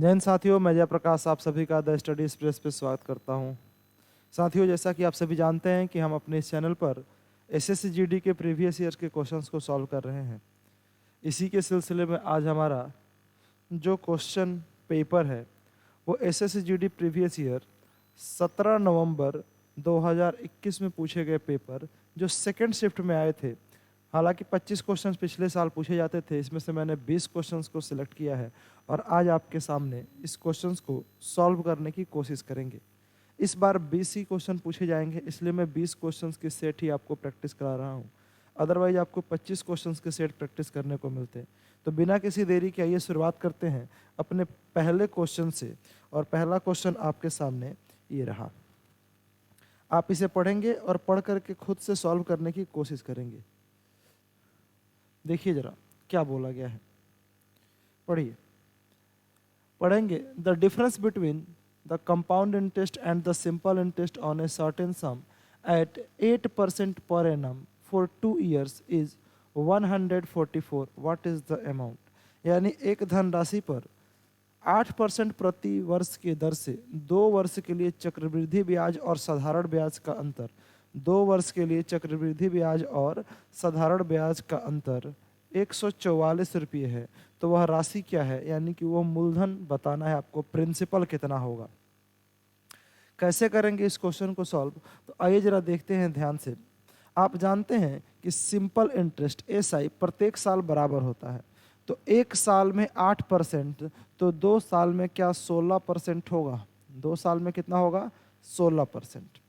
जय हिंद साथियों, मैं जयप्रकाश आप सभी का द स्टडी एक्सप्रेस पे स्वागत करता हूं। साथियों, जैसा कि आप सभी जानते हैं कि हम अपने इस चैनल पर एसएससी जीडी के प्रीवियस ईयर के क्वेश्चंस को सॉल्व कर रहे हैं। इसी के सिलसिले में आज हमारा जो क्वेश्चन पेपर है वो एसएससी जीडी प्रीवियस ईयर 17 नवंबर 2021 में पूछे गए पेपर जो सेकेंड शिफ्ट में आए थे। हालांकि 25 क्वेश्चंस पिछले साल पूछे जाते थे, इसमें से मैंने 20 क्वेश्चंस को सिलेक्ट किया है और आज आपके सामने इस क्वेश्चंस को सॉल्व करने की कोशिश करेंगे। इस बार 20 ही क्वेश्चन पूछे जाएंगे, इसलिए मैं 20 क्वेश्चंस के सेट ही आपको प्रैक्टिस करा रहा हूँ। अदरवाइज आपको 25 क्वेश्चंस के सेट प्रैक्टिस करने को मिलते। तो बिना किसी देरी के आइए शुरुआत करते हैं अपने पहले क्वेश्चन से। और पहला क्वेश्चन आपके सामने ये रहा। आप इसे पढ़ेंगे और पढ़ करके खुद से सॉल्व करने की कोशिश करेंगे। देखिए जरा क्या बोला गया है, पढ़िए। पढ़ेंगे। The difference between the compound interest and the simple interest on a certain sum at 8% per annum for 2 years is 144। What is the amount? यानी एक धनराशि पर 8% प्रति वर्ष के दर से 2 वर्ष के लिए चक्रवृद्धि ब्याज और साधारण ब्याज का अंतर 2 वर्ष के लिए चक्रवृद्धि ब्याज और साधारण ब्याज का अंतर 144 रुपये है। तो वह राशि क्या है? यानी कि वो मूलधन बताना है आपको, प्रिंसिपल कितना होगा। कैसे करेंगे इस क्वेश्चन को सॉल्व? तो आइए जरा देखते हैं ध्यान से। आप जानते हैं कि सिंपल इंटरेस्ट एसआई प्रत्येक साल बराबर होता है। तो एक साल में 8%, तो 2 साल में क्या 16% होगा? 2 साल में कितना होगा? 16%।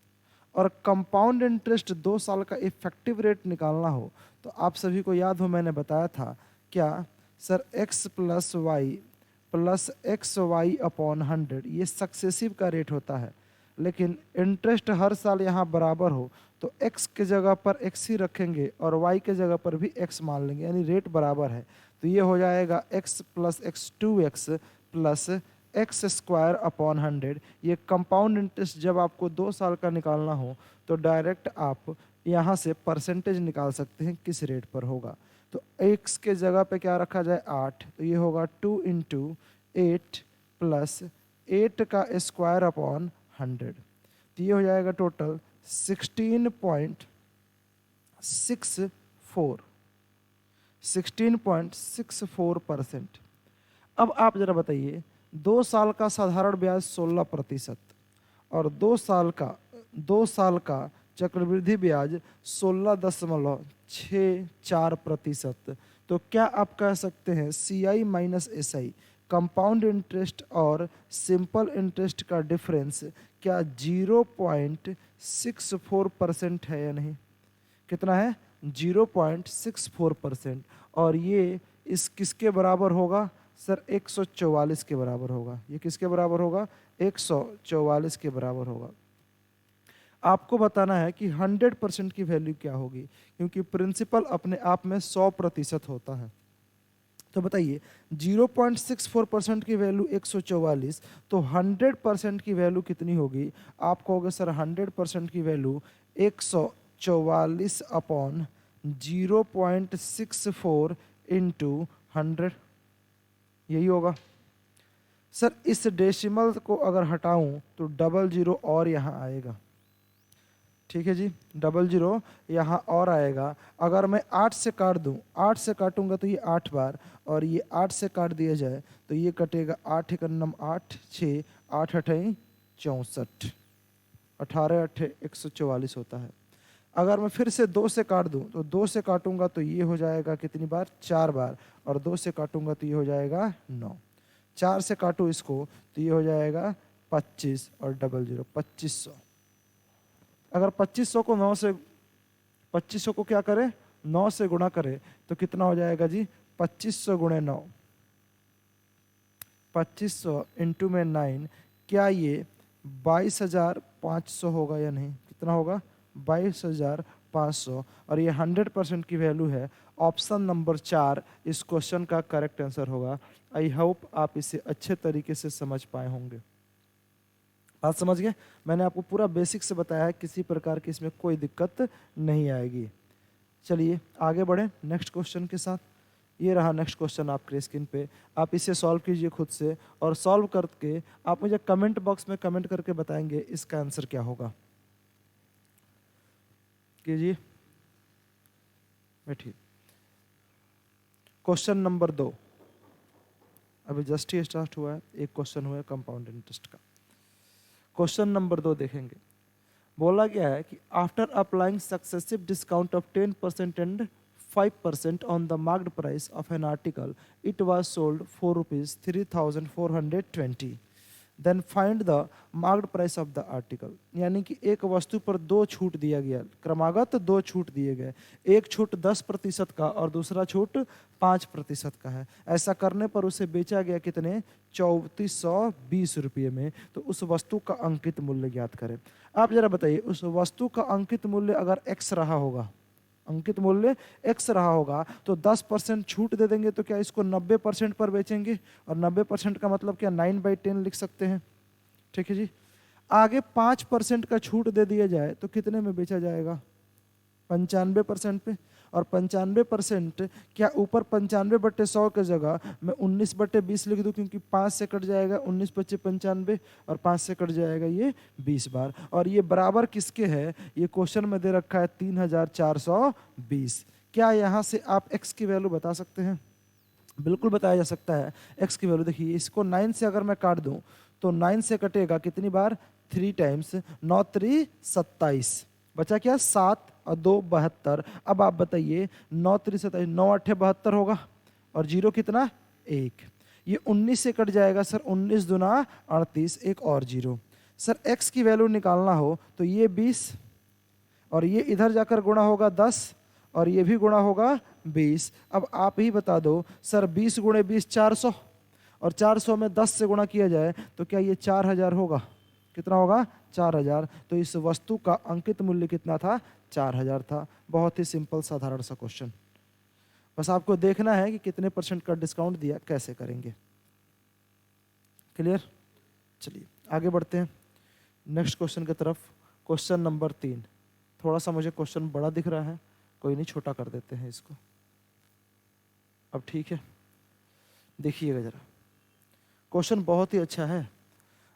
और कंपाउंड इंटरेस्ट 2 साल का इफेक्टिव रेट निकालना हो तो आप सभी को याद हो, मैंने बताया था क्या sir, x plus x y upon 100 ये सक्सेसिव का रेट होता है। लेकिन इंटरेस्ट हर साल यहाँ बराबर हो तो x के जगह पर x ही रखेंगे और y के जगह पर भी x मान लेंगे, यानी रेट बराबर है। तो ये हो जाएगा x plus x 2x plus x square upon 100। ये कंपाउंड इंटरेस्ट जब आपको 2 साल का निकालना हो तो डायरेक्ट आप यहाँ से परसेंटेज निकाल सकते हैं किस रेट पर होगा। तो x के जगह पे क्या रखा जाए? 8। तो ये होगा 2 इंटू 8 प्लस 8 का स्क्वायर अपॉन 100। तो ये हो जाएगा टोटल 16.64%। अब आप जरा बताइए, 2 साल का साधारण ब्याज 16% और 2 साल का चक्रवृद्धि ब्याज 16.64%। तो क्या आप कह सकते हैं CI minus SI compound interest और सिंपल इंटरेस्ट का डिफरेंस क्या 0.64% है या नहीं? कितना है? 0.64%। और ये इस किसके बराबर होगा सर? 144 के बराबर होगा। ये किसके बराबर होगा? 144 के बराबर होगा। आपको बताना है कि 100% की वैल्यू क्या होगी, क्योंकि प्रिंसिपल अपने आप में 100% होता है। तो बताइए 0.64% की वैल्यू 144, तो 100% की वैल्यू कितनी होगी? आप कहोगे सर 100% की वैल्यू 144 अपॉन 0.64 इंटू 100, यही होगा। सर इस डेसिमल को अगर हटाऊं तो 00 और यहाँ आएगा। ठीक है जी, 00 यहाँ और आएगा। अगर मैं 8 से काट दूं, 8 से काटूंगा तो ये 8 बार, और ये 8 से काट दिया जाए तो ये कटेगा 8 एकन्नम 8, 6, 8 अठई 64, 18 8 144 होता है। अगर मैं फिर से 2 से काट दूं तो 2 से काटूंगा तो ये हो जाएगा कितनी बार? 4 बार, और 2 से काटूंगा तो ये हो जाएगा 9। 4 से काटूं इसको तो ये हो जाएगा 25 और 00 2500। अगर 2500 को 9 से 2500 को क्या करें? 9 से गुणा करें तो कितना हो जाएगा जी? 2500 गुणे 9, 2500 इंटू में 9, क्या ये 22,500 होगा या नहीं? कितना होगा? 22,500। और ये 100% की वैल्यू है। ऑप्शन नंबर 4 इस क्वेश्चन का करेक्ट आंसर होगा। आई होप आप इसे अच्छे तरीके से समझ पाए होंगे। बात समझ गए? मैंने आपको पूरा बेसिक से बताया है, किसी प्रकार की इसमें कोई दिक्कत नहीं आएगी। चलिए आगे बढ़ें नेक्स्ट क्वेश्चन के साथ। ये रहा नेक्स्ट क्वेश्चन आपके स्क्रीन पे, आप इसे सॉल्व कीजिए खुद से, और सॉल्व करके आप मुझे कमेंट बॉक्स में कमेंट करके बताएंगे इसका आंसर क्या होगा। कीजिए, बैठिए। क्वेश्चन नंबर 2, अभी जस्ट ही स्टार्ट हुआ है, एक क्वेश्चन हुआ है कंपाउंड इंटरेस्ट का। क्वेश्चन नंबर 2 देखेंगे। बोला गया है कि after applying successive discount of 10% and 5% on the marked price of an article, it was sold for rupees 3420, then find the marked price of the article. यानी कि एक वस्तु पर 2 छूट दिया गया, क्रमागत 2 छूट दिए गए, एक छूट 10% का और दूसरा छूट 5% का है। ऐसा करने पर उसे बेचा गया कितने, 3420 रुपये में। तो उस वस्तु का अंकित मूल्य ज्ञात करें। आप जरा बताइए, उस वस्तु का अंकित मूल्य अगर x रहा होगा, अंकित मूल्य x रहा होगा, तो 10% छूट दे देंगे तो क्या इसको 90% पर बेचेंगे, और 90% का मतलब क्या 9/10 लिख सकते हैं। ठीक है जी। आगे 5% का छूट दे दिया जाए तो कितने में बेचा जाएगा, 95% पे। और 95% क्या ऊपर 95/100 के जगह मैं 19/20 लिख दूं, क्योंकि 5 से कट जाएगा 19 × 95 और 5 से कट जाएगा ये 20 बार। और ये बराबर किसके है, ये क्वेश्चन में दे रखा है 3420। क्या यहाँ से आप x की वैल्यू बता सकते हैं? बिल्कुल बताया जा सकता है। x की वैल्यू देखिए, इसको 9 से अगर मैं काट दूं तो 9 से कटेगा कितनी बार, 3 टाइम्स, 9 3 27, बचा क्या 7 और 2 72। अब आप बताइए 9 3 27, 9 8 72 होगा, और 0 कितना 1। ये 19 से कट जाएगा सर, 19 दूना 38, एक और 0। सर x की वैल्यू निकालना हो तो ये 20, और ये इधर जाकर गुणा होगा 10, और ये भी गुणा होगा 20। अब आप ही बता दो सर, 20 × 20 400, और 400 में 10 से गुणा किया जाए तो क्या ये 4000 होगा, कितना होगा 4000। तो इस वस्तु का अंकित मूल्य कितना था, 4000 था। बहुत ही सिंपल साधारण सा क्वेश्चन, बस आपको देखना है कि कितने % का डिस्काउंट दिया, कैसे करेंगे। क्लियर? चलिए आगे बढ़ते हैं नेक्स्ट क्वेश्चन की तरफ। क्वेश्चन नंबर 3, थोड़ा सा मुझे क्वेश्चन बड़ा दिख रहा है, कोई नहीं छोटा कर देते हैं इसको। अब ठीक है, देखिएगा जरा, क्वेश्चन बहुत ही अच्छा है।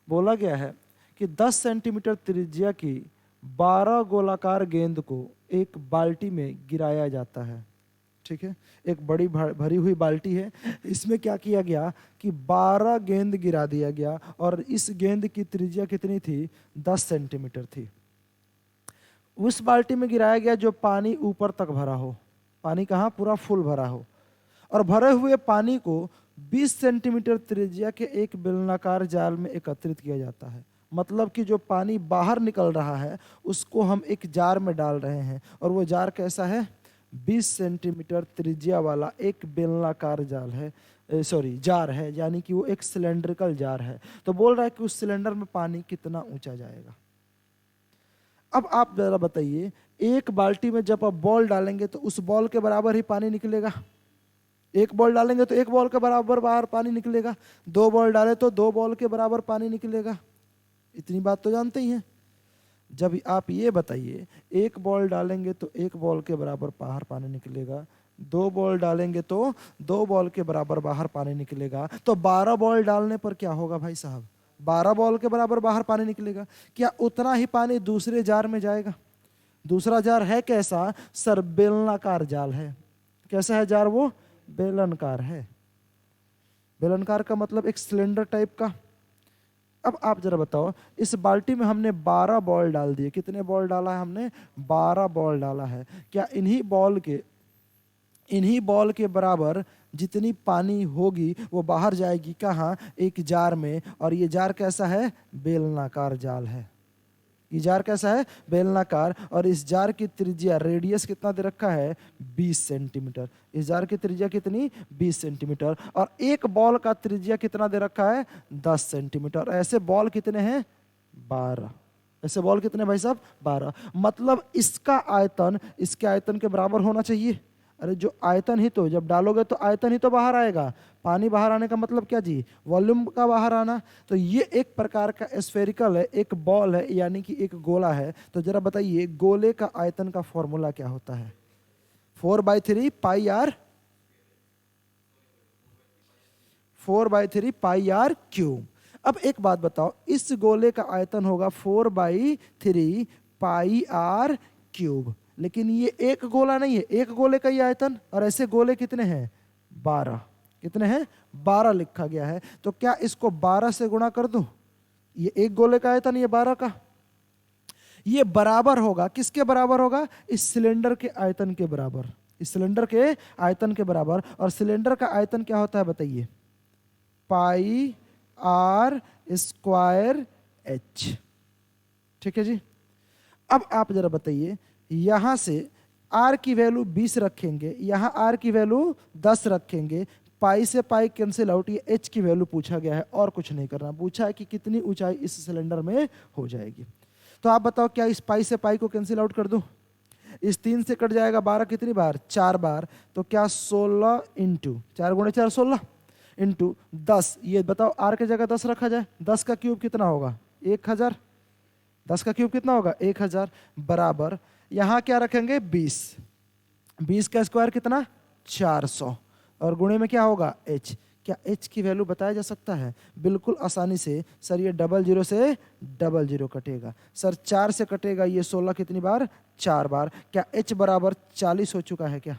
बोला गया है कि 10 सेंटीमीटर त्रिज्या की 12 गोलाकार गेंद को एक बाल्टी में गिराया जाता है। ठीक है, एक बड़ी भरी हुई बाल्टी है, इसमें क्या किया गया कि 12 गेंद गिरा दिया गया, और इस गेंद की त्रिज्या कितनी थी, 10 सेंटीमीटर थी। उस बाल्टी में गिराया गया जो पानी ऊपर तक भरा हो, पानी कहाँ, पूरा फुल भरा हो, और भरे हुए पानी को 20 सेंटीमीटर त्रिज्या के एक बेलनाकार जाल में एकत्रित किया जाता है। मतलब कि जो पानी बाहर निकल रहा है उसको हम एक जार में डाल रहे हैं, और वो जार कैसा है, 20 सेंटीमीटर त्रिज्या वाला एक बेलनाकार जाल है, जार है, यानी कि वो एक सिलेंड्रिकल जार है। तो बोल रहा है कि उस सिलेंडर में पानी कितना ऊंचा जाएगा। अब आप जरा बताइए, एक बाल्टी में जब आप बॉल डालेंगे तो उस बॉल के बराबर ही पानी निकलेगा। एक बॉल डालेंगे तो एक बॉल के बराबर बाहर पानी निकलेगा, 2 बॉल डाले तो 2 बॉल के बराबर पानी निकलेगा। इतनी बात तो जानते ही हैं। जब आप ये बताइए, एक बॉल डालेंगे तो एक बॉल के बराबर बाहर पानी निकलेगा, 2 बॉल डालेंगे तो 2 बॉल के बराबर बाहर पानी निकलेगा, तो 12 बॉल डालने पर क्या होगा भाई साहब, 12 बॉल के बराबर बाहर पानी निकलेगा। क्या उतना ही पानी दूसरे जार में जाएगा? दूसरा जार है कैसा सर, बेलनाकार जाल है। कैसा है जार, वो बेलनकार है। बेलनकार का मतलब एक सिलेंडर टाइप का। अब आप जरा बताओ, इस बाल्टी में हमने 12 बॉल डाल दिए। कितने बॉल डाला है हमने, 12 बॉल डाला है। क्या इन्हीं बॉल के बराबर जितनी पानी होगी वो बाहर जाएगी कहाँ, एक जार में। और ये जार कैसा है, बेलनाकार जाल है। ये जार कैसा है, बेलनाकार। और इस जार की त्रिज्या, रेडियस कितना दे रखा है, 20 सेंटीमीटर। इस जार की त्रिज्या कितनी, 20 सेंटीमीटर। और एक बॉल का त्रिज्या कितना दे रखा है, 10 सेंटीमीटर। ऐसे बॉल कितने हैं, 12। ऐसे बॉल कितने भाई साहब, 12। मतलब इसका आयतन इसके आयतन के बराबर होना चाहिए। अरे जो आयतन ही तो, जब डालोगे तो आयतन ही तो बाहर आएगा। पानी बाहर आने का मतलब क्या जी, वॉल्यूम का बाहर आना। तो ये एक प्रकार का स्फेरिकल है, एक बॉल है, यानी कि एक गोला है। तो जरा बताइए, गोले का आयतन का फॉर्मूला क्या होता है, 4/3 पाई r 4/3 पाई आर क्यूब। अब एक बात बताओ, इस गोले का आयतन होगा 4/3 पाई आर क्यूब, लेकिन ये एक गोला नहीं है, एक गोले का ये आयतन, और ऐसे गोले कितने हैं 12। कितने हैं 12 लिखा गया है। तो क्या इसको 12 से गुणा कर दूं? ये एक गोले का आयतन, ये 12 का, ये बराबर होगा किसके बराबर होगा? इस सिलेंडर के आयतन के बराबर, इस सिलेंडर के आयतन के बराबर। और सिलेंडर का आयतन क्या होता है बताइए? पाई आर स्क्वायर एच। ठीक है जी। अब आप जरा बताइए, यहां से आर की वैल्यू 20 रखेंगे, यहां आर की वैल्यू 10 रखेंगे, पाई से पाई कैंसिल आउट, ये एच की वैल्यू पूछा गया है और कुछ नहीं करना। पूछा है कि कितनी ऊंचाई इस सिलेंडर में हो जाएगी। तो आप बताओ, क्या इस पाई से पाई को कैंसिल आउट कर दूं? इस 3 से कट जाएगा 12 कितनी बार? 4 बार। तो क्या 16 इंटू 4 गुणे 4 16 इंटू 10। ये बताओ आर के जगह 10 रखा जाए, 10 का क्यूब कितना होगा? 1000। 10 का क्यूब कितना होगा? 1000 बराबर, यहां क्या रखेंगे 20। 20 का स्क्वायर कितना? 400। और गुणे में क्या होगा? एच। क्या एच की वैल्यू बताया जा सकता है? बिल्कुल आसानी से सर। ये 00 से 00 कटेगा सर, 4 से कटेगा ये 16 कितनी बार? 4 बार। क्या एच बराबर 40 हो चुका है? क्या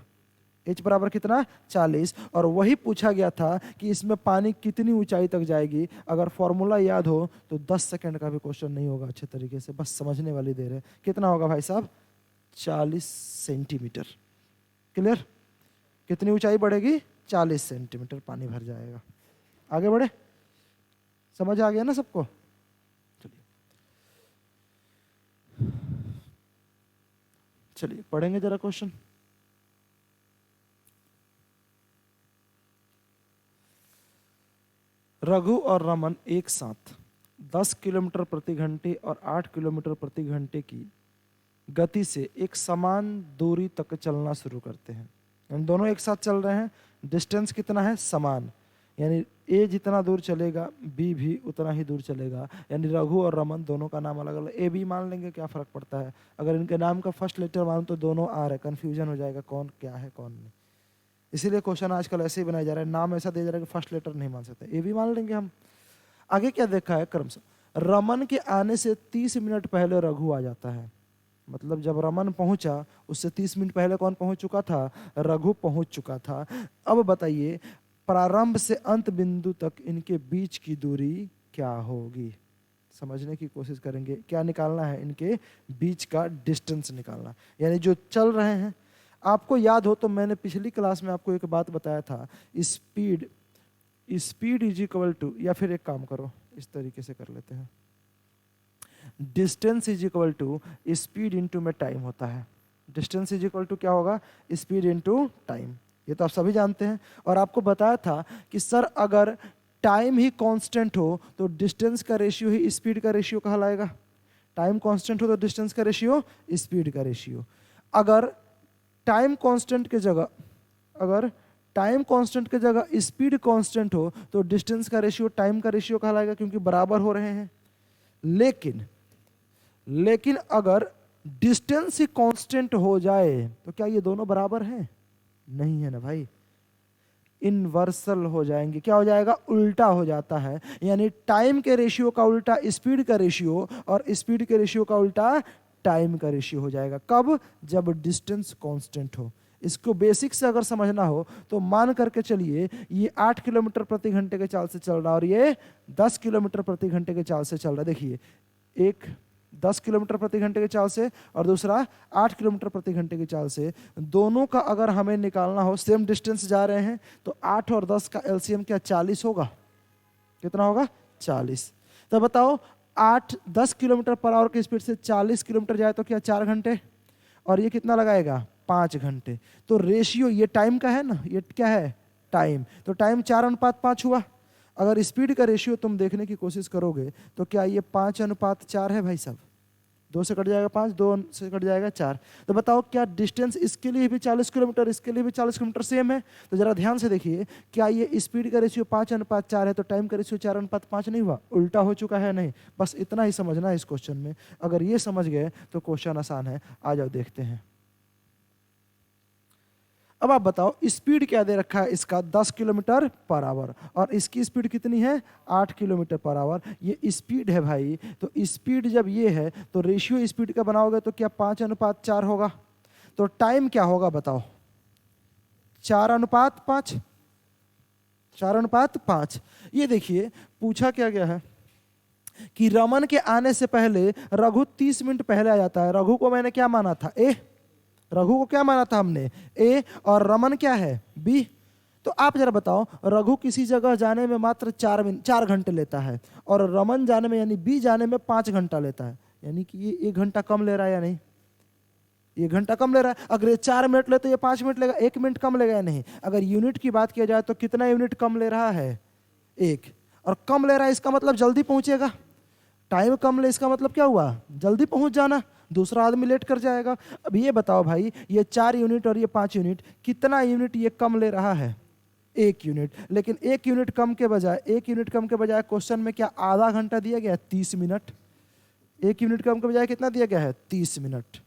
एच बराबर कितना? 40। और वही पूछा गया था कि इसमें पानी कितनी ऊंचाई तक जाएगी। अगर फॉर्मूला याद हो तो 10 सेकंड का भी क्वेश्चन नहीं होगा अच्छे तरीके से, बस समझने वाली देर है। कितना होगा भाई साहब? 40 सेंटीमीटर। क्लियर? कितनी ऊंचाई बढ़ेगी? 40 सेंटीमीटर पानी भर जाएगा। आगे बढ़े? समझ आ गया ना सबको? चलिए चलिए पढ़ेंगे जरा क्वेश्चन। रघु और रमन एक साथ 10 किलोमीटर प्रति घंटे और 8 किलोमीटर प्रति घंटे की गति से एक समान दूरी तक चलना शुरू करते हैं। हम दोनों एक साथ चल रहे हैं, डिस्टेंस कितना है? समान। यानी ए जितना दूर चलेगा बी भी उतना ही दूर चलेगा। यानी रघु और रमन दोनों का नाम अलग अलग, ए बी मान लेंगे, क्या फर्क पड़ता है? अगर इनके नाम का फर्स्ट लेटर मानूं तो दोनों आर है, कंफ्यूजन हो जाएगा कौन क्या है कौन नहीं। इसीलिए क्वेश्चन आजकल ऐसे ही बनाया जा रहा है, नाम ऐसा दिया जा रहा है कि फर्स्ट लेटर नहीं मान सकते, ए भी मान लेंगे हम। आगे क्या देखा है क्रम से? रमन के आने से 30 मिनट पहले रघु आ जाता है। मतलब जब रमन पहुंचा उससे 30 मिनट पहले कौन पहुंच चुका था? रघु पहुंच चुका था। अब बताइए प्रारंभ से अंत बिंदु तक इनके बीच की दूरी क्या होगी? समझने की कोशिश करेंगे। क्या निकालना है? इनके बीच का डिस्टेंस निकालना, यानी जो चल रहे हैं। आपको याद हो तो मैंने पिछली क्लास में आपको एक बात बताया था, स्पीड इज इक्वल टू, या फिर एक काम करो इस तरीके से कर लेते हैं, distance is equal to speed into में टाइम होता है। डिस्टेंस इज इक्वल टू क्या होगा? Speed into time. ये तो आप सभी जानते हैं। और आपको बताया था कि सर अगर टाइम ही कांस्टेंट हो तो डिस्टेंस का रेशियो ही स्पीड का रेशियो कहलाएगा। टाइम कांस्टेंट हो तो डिस्टेंस का रेशियो स्पीड का रेशियो। अगर टाइम कांस्टेंट के जगह, अगर टाइम कांस्टेंट के जगह स्पीड कांस्टेंट हो तो डिस्टेंस का रेशियो टाइम का रेशियो कहलाएगा, क्योंकि बराबर हो रहे हैं। लेकिन अगर डिस्टेंस ही कांस्टेंट हो जाए तो क्या ये दोनों बराबर हैं? नहीं है ना भाई, इनवर्सल हो जाएंगे। क्या हो जाएगा? उल्टा हो जाता है। यानी टाइम के रेशियो का उल्टा स्पीड का रेशियो, और स्पीड के रेशियो का उल्टा टाइम का रेशियो हो जाएगा। कब? जब डिस्टेंस कांस्टेंट हो। इसको बेसिक से अगर समझना हो तो मान करके चलिए ये 8 किलोमीटर प्रति घंटे के चाल से चल रहा है और ये 10 किलोमीटर प्रति घंटे के चाल से चल रहा है। देखिए, एक 10 किलोमीटर प्रति घंटे के चाल से और दूसरा 8 किलोमीटर प्रति घंटे की चाल से। दोनों का अगर हमें निकालना हो, सेम डिस्टेंस जा रहे हैं, तो 8 और 10 का एलसीएम क्या 40 होगा? कितना होगा? 40। तो बताओ 10 किलोमीटर पर आवर की स्पीड से 40 किलोमीटर जाए तो क्या 4 घंटे, और ये कितना लगाएगा? 5 घंटे। तो रेशियो ये टाइम का है ना, ये क्या है? टाइम। तो टाइम 4:5 हुआ। अगर स्पीड का रेशियो तुम देखने की कोशिश करोगे तो क्या ये 5:4 है भाई साहब? 2 से कट जाएगा 5, 2 से कट जाएगा 4। तो बताओ क्या डिस्टेंस इसके लिए भी 40 किलोमीटर, इसके लिए भी 40 किलोमीटर सेम है? तो जरा ध्यान से देखिए, क्या ये स्पीड का रेशियो 5:4 है तो टाइम का रेशियो 4:5 नहीं हुआ? उल्टा हो चुका है? नहीं। बस इतना ही समझना है इस क्वेश्चन में। अगर ये समझ गए तो क्वेश्चन आसान है। आ जाओ देखते हैं। अब आप बताओ स्पीड क्या दे रखा है इसका, 10 किलोमीटर पर आवर, और इसकी स्पीड कितनी है, 8 किलोमीटर पर आवर। ये स्पीड है भाई, तो स्पीड जब ये है तो रेशियो स्पीड का बनाओगे तो क्या 5:4 होगा। तो टाइम क्या होगा बताओ, 4:5, 4:5। ये देखिए पूछा क्या गया है कि रमन के आने से पहले रघु 30 मिनट पहले आ जाता है। रघु को मैंने क्या माना था, ए, रघु को क्या माना था हमने, ए, और रमन क्या है, बी। तो आप जरा बताओ, रघु किसी जगह जाने में मात्र 4 घंटे लेता है और रमन जाने में यानी बी जाने में 5 घंटा लेता है, यानी कि ये 1 घंटा कम ले रहा है या नहीं, 1 घंटा कम ले रहा है। अगर ये 4 मिनट ले तो ये 5 मिनट लेगा, 1 मिनट कम लेगा या नहीं। अगर यूनिट की बात किया जाए तो कितना यूनिट कम ले रहा है, 1, और कम ले रहा है इसका मतलब जल्दी पहुंचेगा। टाइम कम ले इसका मतलब क्या हुआ, जल्दी पहुंच जाना, दूसरा आदमी लेट कर जाएगा। अब ये बताओ भाई, ये 4 यूनिट और ये 5 यूनिट, कितना यूनिट ये कम ले रहा है, 1 यूनिट। लेकिन 1 यूनिट कम के बजाय, 1 यूनिट कम के बजाय क्वेश्चन में क्या आधा घंटा दिया गया है, 30 मिनट। 1 यूनिट कम के बजाय कितना दिया गया है, 30 मिनट।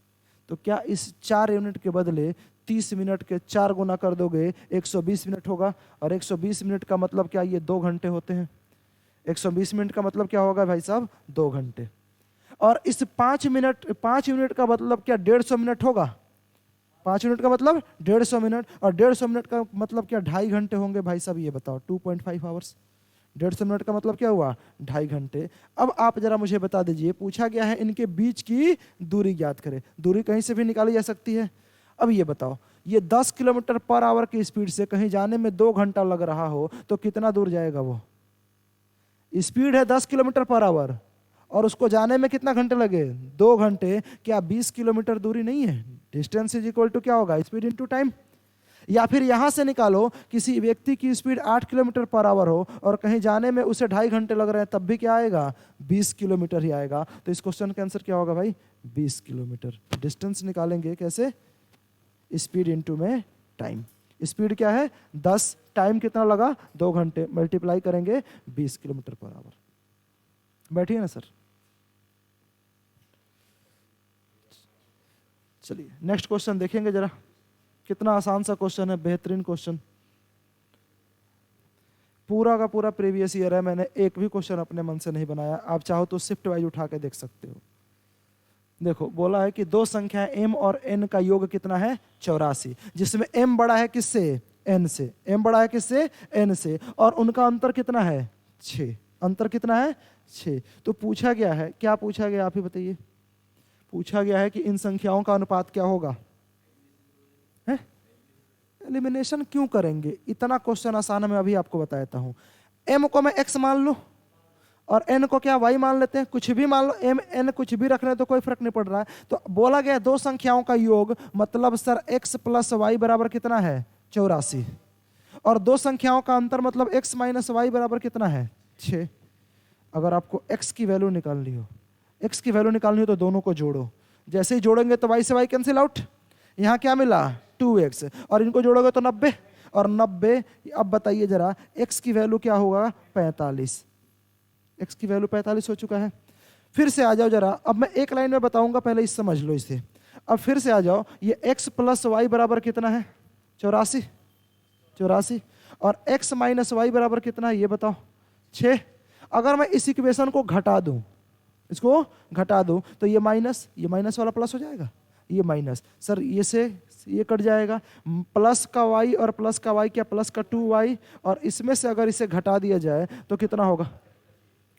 तो क्या इस 4 यूनिट के बदले 30 मिनट के 4 गुना कर दोगे, 120 मिनट होगा। और 120 मिनट का मतलब क्या, ये 2 घंटे होते हैं। 120 मिनट का मतलब क्या होगा भाई साहब, 2 घंटे। और इस 5 यूनिट का मतलब क्या, 150 मिनट होगा। 5 यूनिट का मतलब 150 मिनट, और 150 मिनट का मतलब क्या, 2.5 घंटे होंगे भाई साहब। ये बताओ 2.5 आवर्स। 150 मिनट का मतलब क्या हुआ, 2.5 घंटे। अब आप जरा मुझे बता दीजिए, पूछा गया है इनके बीच की दूरी ज्ञात करें। दूरी कहीं से भी निकाली जा सकती है। अब ये बताओ, ये 10 किलोमीटर पर आवर की स्पीड से कहीं जाने में 2 घंटा लग रहा हो तो कितना दूर जाएगा वो। स्पीड है 10 किलोमीटर पर आवर और उसको जाने में कितना घंटे लगे, 2 घंटे। क्या 20 किलोमीटर दूरी नहीं है। डिस्टेंस इज इक्वल टू क्या होगा, स्पीड इनटू टाइम। या फिर यहां से निकालो, किसी व्यक्ति की स्पीड 8 किलोमीटर पर आवर हो और कहीं जाने में उसे 2.5 घंटे लग रहे हैं, तब भी क्या आएगा, 20 किलोमीटर ही आएगा। तो इस क्वेश्चन का आंसर क्या होगा भाई, 20 किलोमीटर। डिस्टेंस निकालेंगे कैसे, स्पीड इनटू में टाइम। स्पीड क्या है 10, टाइम कितना लगा, 2 घंटे, मल्टीप्लाई करेंगे 20 किलोमीटर पर आवर। बैठिए ना सर। चलिए नेक्स्ट क्वेश्चन देखेंगे जरा, कितना आसान सा क्वेश्चन है, बेहतरीन क्वेश्चन। पूरा का पूरा प्रीवियस ईयर है, मैंने एक भी क्वेश्चन अपने मन से नहीं बनाया। आप चाहो तो शिफ्ट वाइज उठा के देख सकते हो। देखो बोला है कि दो संख्या m और n का योग कितना है, 84, जिसमें m बड़ा है किससे, n से। m बड़ा है किससे, n से, और उनका अंतर कितना है, 6। अंतर कितना है, 6। तो पूछा गया है, क्या पूछा गया आप ही बताइए। पूछा गया है कि इन संख्याओं का अनुपात क्या होगा। है एलिमिनेशन क्यों करेंगे, इतना क्वेश्चन आसान है, मैं अभी आपको बता देता हूं। m को मैं x मान लूं और n को क्या y मान लेते हैं, कुछ भी मान लो, m n कुछ भी रख रहे हैं तो कोई फर्क नहीं पड़ रहा है। तो बोला गया दो संख्याओं का योग, मतलब सर x प्लस वाई बराबर कितना है, 84। और दो संख्याओं का अंतर मतलब x माइनस वाई बराबर कितना है, 6। अगर आपको x की वैल्यू निकालनी हो, x की वैल्यू निकालनी हो तो दोनों को जोड़ो। जैसे ही जोड़ेंगे तो y से y कैंसिल आउट, यहाँ क्या मिला 2x, और इनको जोड़ोगे तो 90 और 90। अब बताइए जरा x की वैल्यू क्या होगा, 45। x की वैल्यू 45 हो चुका है। फिर से आ जाओ जरा, अब मैं एक लाइन में बताऊंगा, पहले इस समझ लो इसे। अब फिर से आ जाओ, ये x प्लस वाई बराबर कितना है, 84। और x माइनस वाई बराबर कितना है ये बताओ, 6। अगर मैं इस इक्वेशन को घटा दूं, इसको घटा दूं, तो ये माइनस वाला प्लस हो जाएगा, ये माइनस, सर ये से ये कट जाएगा, प्लस का y और प्लस का y क्या, प्लस का 2y, और इसमें से अगर इसे घटा दिया जाए तो कितना होगा,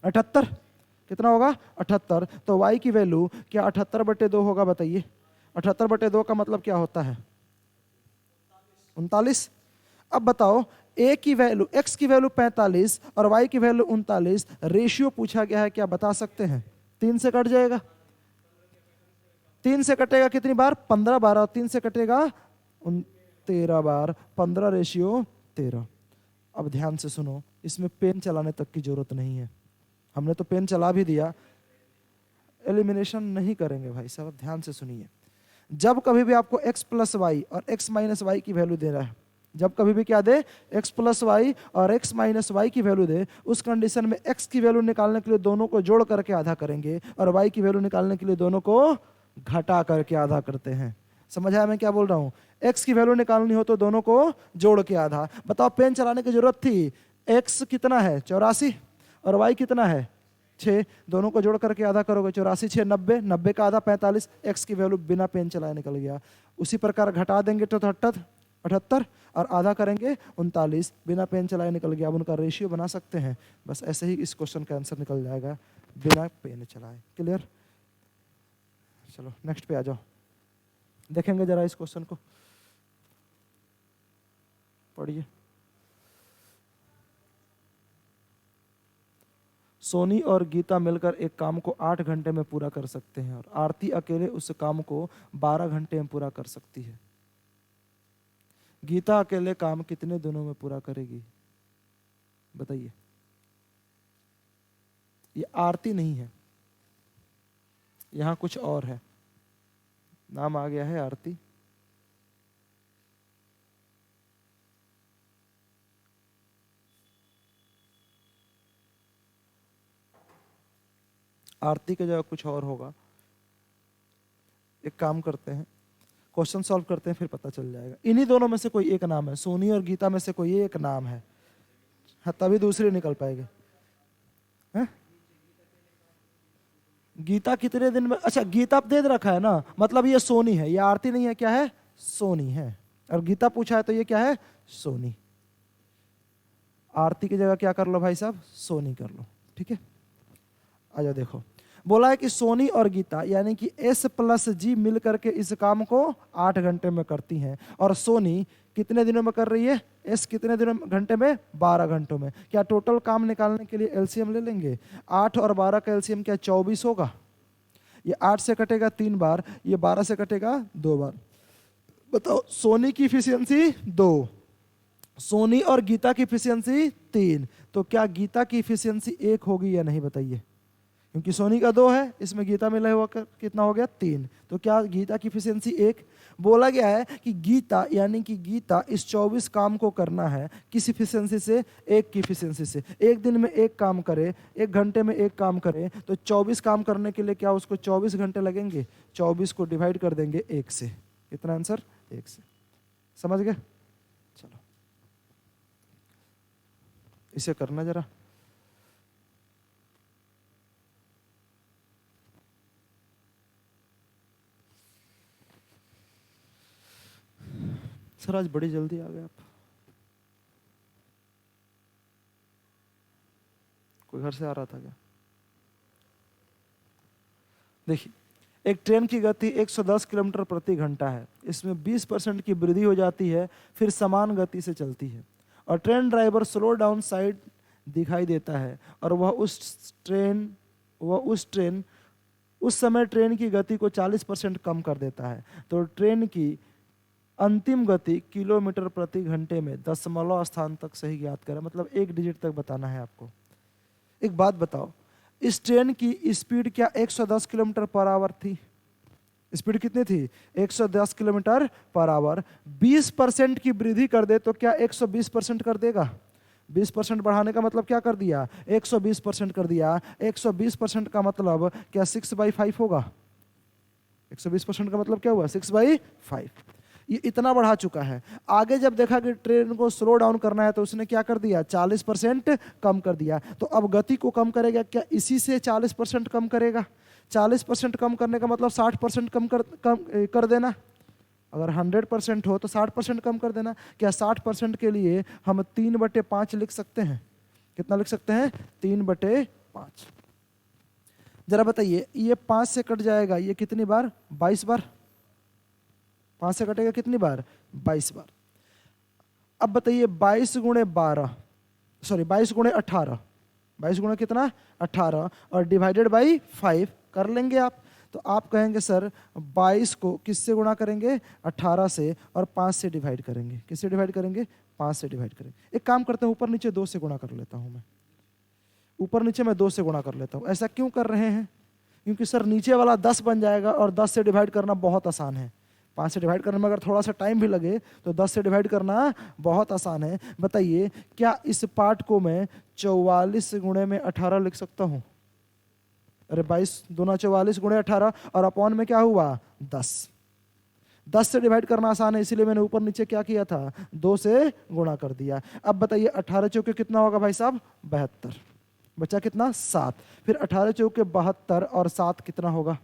78। कितना होगा, 78। तो y की वैल्यू क्या 78/2 होगा, बताइए। 78/2 का मतलब क्या होता है, 39। अब बताओ a की वैल्यू, x की वैल्यू 45 और y की वैल्यू 39, रेशियो पूछा गया है, क्या बता सकते हैं। 3 से कट जाएगा, 3 से कटेगा कितनी बार, 15 बार, और 3 से कटेगा 13 बार, 15 रेशियो 13। अब ध्यान से सुनो, इसमें पेन चलाने तक की जरूरत नहीं है, हमने तो पेन चला भी दिया, एलिमिनेशन नहीं करेंगे भाई साहब। ध्यान से सुनिए, जब कभी भी आपको x प्लस वाई और x माइनस वाई की वैल्यू दे रहा है, जब कभी भी क्या दे, x प्लस वाई और x माइनस वाई की वैल्यू दे, उस कंडीशन में x की वैल्यू निकालने के लिए दोनों को जोड़ करके आधा करेंगे और y की वैल्यू निकालने के लिए दोनों को घटा करके आधा करते हैं। समझ आया मैं क्या बोल रहा हूँ? x की वैल्यू निकालनी हो तो दोनों को जोड़ के आधा। बताओ पेन चलाने की जरूरत थी, x कितना है 84 और y कितना है 6, दोनों को जोड़ करके आधा करोगे 84 6 90, 90 का आधा 45, x की वैल्यू बिना पेन चलाए निकल गया। उसी प्रकार घटा देंगे तो 78 और आधा करेंगे 39, बिना पेन चलाए निकल गया। अब उनका रेशियो बना सकते हैं, बस ऐसे ही इस क्वेश्चन का आंसर निकल जाएगा बिना पेन चलाए। क्लियर? चलो नेक्स्ट पे आ जाओ, देखेंगे जरा इस क्वेश्चन को, पढ़िए। सोनी और गीता मिलकर एक काम को 8 घंटे में पूरा कर सकते हैं और आरती अकेले उस काम को 12 घंटे में पूरा कर सकती है। गीता अकेले काम कितने दिनों में पूरा करेगी? बताइए। ये आरती नहीं है, यहां कुछ और है, नाम आ गया है आरती। आरती की जगह कुछ और होगा। एक काम करते हैं, क्वेश्चन सॉल्व करते हैं, फिर पता चल जाएगा। इन्हीं दोनों में से कोई एक नाम है, सोनी और गीता में से कोई एक नाम है, हाँ, तभी दूसरी निकल पाएगी। है? गीता कितने दिन में, अच्छा गीता दे रखा है ना, मतलब ये सोनी है, ये आरती नहीं है, क्या है? सोनी है। और गीता पूछा है तो ये क्या है? सोनी। आरती की जगह क्या कर लो भाई साहब? सोनी कर लो। ठीक है, आजा देखो, बोला है कि सोनी और गीता यानी कि S प्लस G मिल करके इस काम को 8 घंटे में करती हैं, और सोनी कितने दिनों में कर रही है? S कितने दिनों घंटे में? 12 घंटों में। क्या टोटल काम निकालने के लिए एलसीएम ले लेंगे? 8 और 12 का एलसीएम क्या 24 होगा? ये 8 से कटेगा 3 बार, ये 12 से कटेगा 2 बार। बताओ सोनी की इफिशियंसी 2, सोनी और गीता की इफिशियंसी 3, तो क्या गीता की इफिशियंसी 1 होगी या नहीं? बताइए, क्योंकि सोनी का 2 है, इसमें गीता मिला हुआ कितना हो गया? 3, तो क्या गीता की इफिशियंसी 1? बोला गया है कि गीता यानी कि गीता इस 24 काम को करना है किस इफिशियंसी से? 1 की इफिशियंसी से। एक दिन में 1 काम करे, 1 घंटे में 1 काम करे, तो 24 काम करने के लिए क्या उसको 24 घंटे लगेंगे? 24 को डिवाइड कर देंगे 1 से। कितना आंसर? 1 से। समझ गए? चलो इसे करना जरा। सर आज बड़ी जल्दी आ गए आप, कोई घर से आ रहा था क्या? देखिए, एक ट्रेन की गति 110 किलोमीटर प्रति घंटा है, इसमें 20% की वृद्धि हो जाती है, फिर समान गति से चलती है, और train driver slow down side दिखाई देता है, और वह उस समय ट्रेन की गति को 40% कम कर देता है। तो ट्रेन की अंतिम गति किलोमीटर प्रति घंटे में दशमलव स्थान तक सही ज्ञात करें, मतलब 1 डिजिट तक बताना है आपको। एक बात बताओ, इस ट्रेन की स्पीड क्या 110 किलोमीटर पर आवर थी? स्पीड कितनी थी? 110 किलोमीटर पर आवर। 20% की वृद्धि कर दे तो क्या 120% कर देगा? 20% बढ़ाने का मतलब क्या कर दिया? 120% कर दिया। 120% का मतलब क्या 6/5 होगा? 120% का मतलब क्या हुआ? 6/5। ये इतना बढ़ा चुका है। आगे जब देखा कि ट्रेन को स्लो डाउन करना है तो उसने क्या कर दिया? 40% कम कर दिया। तो अब गति को कम करेगा क्या? इसी से 40% कम करेगा। 40% कम करने का मतलब 60% कम कर देना। अगर 100% हो तो 60% कम कर देना। क्या 60% के लिए हम 3/5 लिख सकते हैं? कितना लिख सकते हैं? 3/5। जरा बताइए, ये 5 से कट जाएगा, ये कितनी बार? 22 बार। 5 से कटेगा कितनी बार? 22 बार। अब बताइए 22 गुणे 12, सॉरी 22 गुणे 18, 22 गुणे कितना? 18, और डिवाइडेड बाई 5 कर लेंगे आप। तो आप कहेंगे सर 22 को किससे गुणा करेंगे? 18 से, और 5 से डिवाइड करेंगे। किससे डिवाइड करेंगे? 5 से डिवाइड करेंगे। एक काम करते हैं, ऊपर नीचे 2 से गुणा कर लेता हूं मैं। ऊपर नीचे मैं 2 से गुणा कर लेता हूं। ऐसा क्यों कर रहे हैं? क्योंकि सर नीचे वाला 10 बन जाएगा, और 10 से डिवाइड करना बहुत आसान है। 5 से डिवाइड करने में अगर थोड़ा सा टाइम भी लगे तो 10 से डिवाइड करना बहुत आसान है। बताइए, क्या इस पार्ट को मैं 44 गुणे में 18 लिख सकता हूं? अरे 22 दूना 44 गुणे 18, और अपॉन में क्या हुआ? 10। 10 से डिवाइड करना आसान है, इसीलिए मैंने ऊपर नीचे क्या किया था, 2 से गुणा कर दिया। अब बताइए 18 चौके कितना होगा भाई साहब, 72। बचा कितना, 7। फिर 18 चौके 72 और 7 कितना होगा।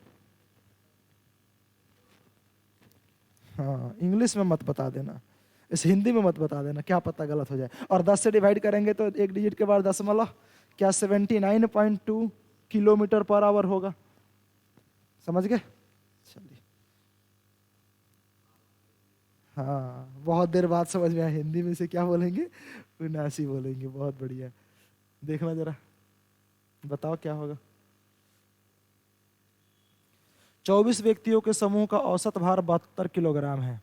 हाँ, इंग्लिश में मत बता देना, इस हिंदी में मत बता देना, क्या पता गलत हो जाए। और 10 से डिवाइड करेंगे तो एक डिजिट के बाद दशमलव, क्या 79.2 किलोमीटर पर आवर होगा। समझ गए, चलिए। हाँ, बहुत देर बाद समझ में आया, हिंदी में से क्या बोलेंगे, 79 बोलेंगे। बहुत बढ़िया, देखना जरा, बताओ क्या होगा। 24 व्यक्तियों के समूह का औसत भार 72 किलोग्राम है।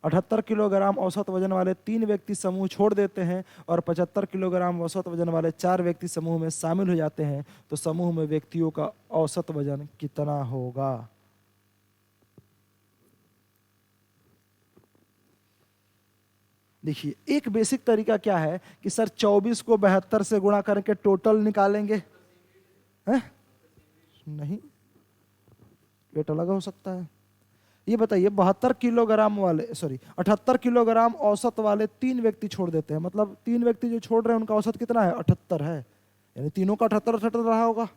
78 किलोग्राम औसत वजन वाले 3 व्यक्ति समूह छोड़ देते हैं और 75 किलोग्राम औसत वजन वाले 4 व्यक्ति समूह में शामिल हो जाते हैं, तो समूह में व्यक्तियों का औसत वजन कितना होगा। देखिए, एक बेसिक तरीका क्या है कि सर 24 को 72 से गुणा करके टोटल निकालेंगे, हैं? नहीं, वेट अलग हो सकता है। ये बताइए 72 किलोग्राम वाले, सॉरी 78 किलोग्राम औसत वाले 3 व्यक्ति छोड़ देते हैं, मतलब 3 व्यक्ति जो छोड़ रहे हैं उनका औसत कितना है, 78 है, यानी तीनों का 78 रहा होगा।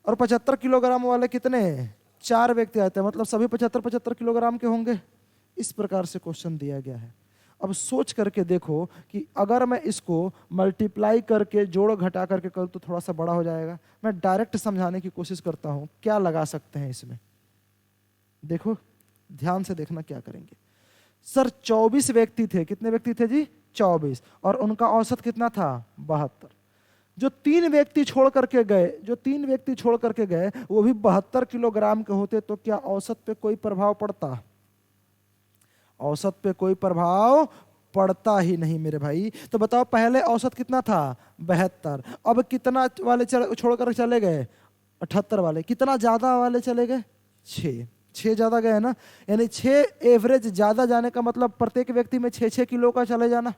और 75 किलोग्राम वाले कितने, 4 व्यक्ति आते हैं, मतलब सभी 75 किलोग्राम के होंगे। इस प्रकार से क्वेश्चन दिया गया है। अब सोच करके देखो कि अगर मैं इसको मल्टीप्लाई करके जोड़ घटा करके करूँ तो थोड़ा सा बड़ा हो जाएगा। मैं डायरेक्ट समझाने की कोशिश करता हूँ, क्या लगा सकते हैं इसमें। देखो, ध्यान से देखना क्या करेंगे। सर 24 व्यक्ति थे, कितने व्यक्ति थे जी, 24, और उनका औसत कितना था, 72। जो 3 व्यक्ति छोड़ करके गए, वो भी 72 किलोग्राम के होते, तो क्या औसत पे कोई प्रभाव पड़ता, औसत पे कोई प्रभाव पड़ता ही नहीं मेरे भाई। तो बताओ पहले औसत कितना था, 72, अब कितना वाले छोड़कर चले गए, 78 वाले, कितना ज्यादा वाले चले गए, 6 ज्यादा गए ना, यानी 6 एवरेज ज्यादा जाने का मतलब प्रत्येक व्यक्ति में 6-6 किलो का चले जाना।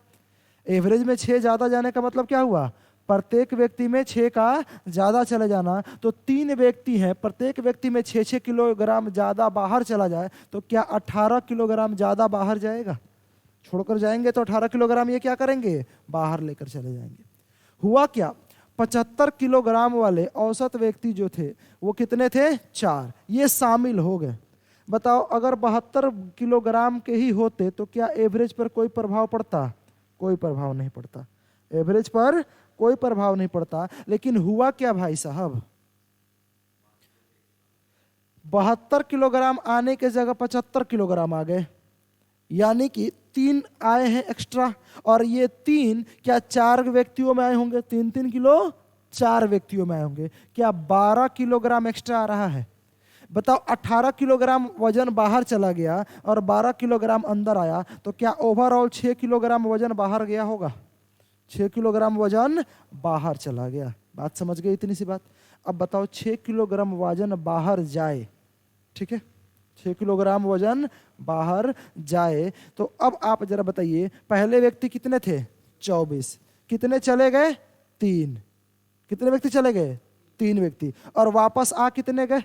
एवरेज में 6 ज्यादा जाने का मतलब क्या हुआ, प्रत्येक व्यक्ति में 6 का ज्यादा चले जाना। तो 3 व्यक्ति हैं, प्रत्येक व्यक्ति में 6-6 किलोग्राम ज्यादा बाहर चला जाए, तो क्या 18 किलोग्राम ज्यादा बाहर जाएगा। छोड़कर जाएंगे तो 18 किलोग्राम ये क्या करेंगे, बाहर लेकर चले जाएंगे। हुआ क्या, 75 किलोग्राम वाले औसत व्यक्ति जो थे वो कितने थे, 4, ये शामिल हो गए। बताओ अगर 72 किलोग्राम के ही होते तो क्या एवरेज पर कोई प्रभाव पड़ता, कोई प्रभाव नहीं पड़ता, एवरेज पर कोई प्रभाव नहीं पड़ता। लेकिन हुआ क्या भाई साहब, 72 किलोग्राम आने के जगह 75 किलोग्राम आ गए, यानी कि 3 आए हैं एक्स्ट्रा। और ये 3 क्या 4 व्यक्तियों में आए होंगे, 3-3 किलो 4 व्यक्तियों में आए होंगे, क्या 12 किलोग्राम एक्स्ट्रा आ रहा है। बताओ 18 किलोग्राम वजन बाहर चला गया और 12 किलोग्राम अंदर आया, तो क्या ओवरऑल 6 किलोग्राम वजन बाहर गया होगा, 6 किलोग्राम वजन बाहर चला गया। बात समझ गए, इतनी सी बात। अब बताओ 6 किलोग्राम वजन बाहर जाए, ठीक है, 6 किलोग्राम वजन बाहर जाए, तो अब आप जरा बताइए पहले व्यक्ति कितने थे, 24, कितने चले गए, 3, कितने व्यक्ति चले गए, 3 व्यक्ति, और वापस आ कितने गए,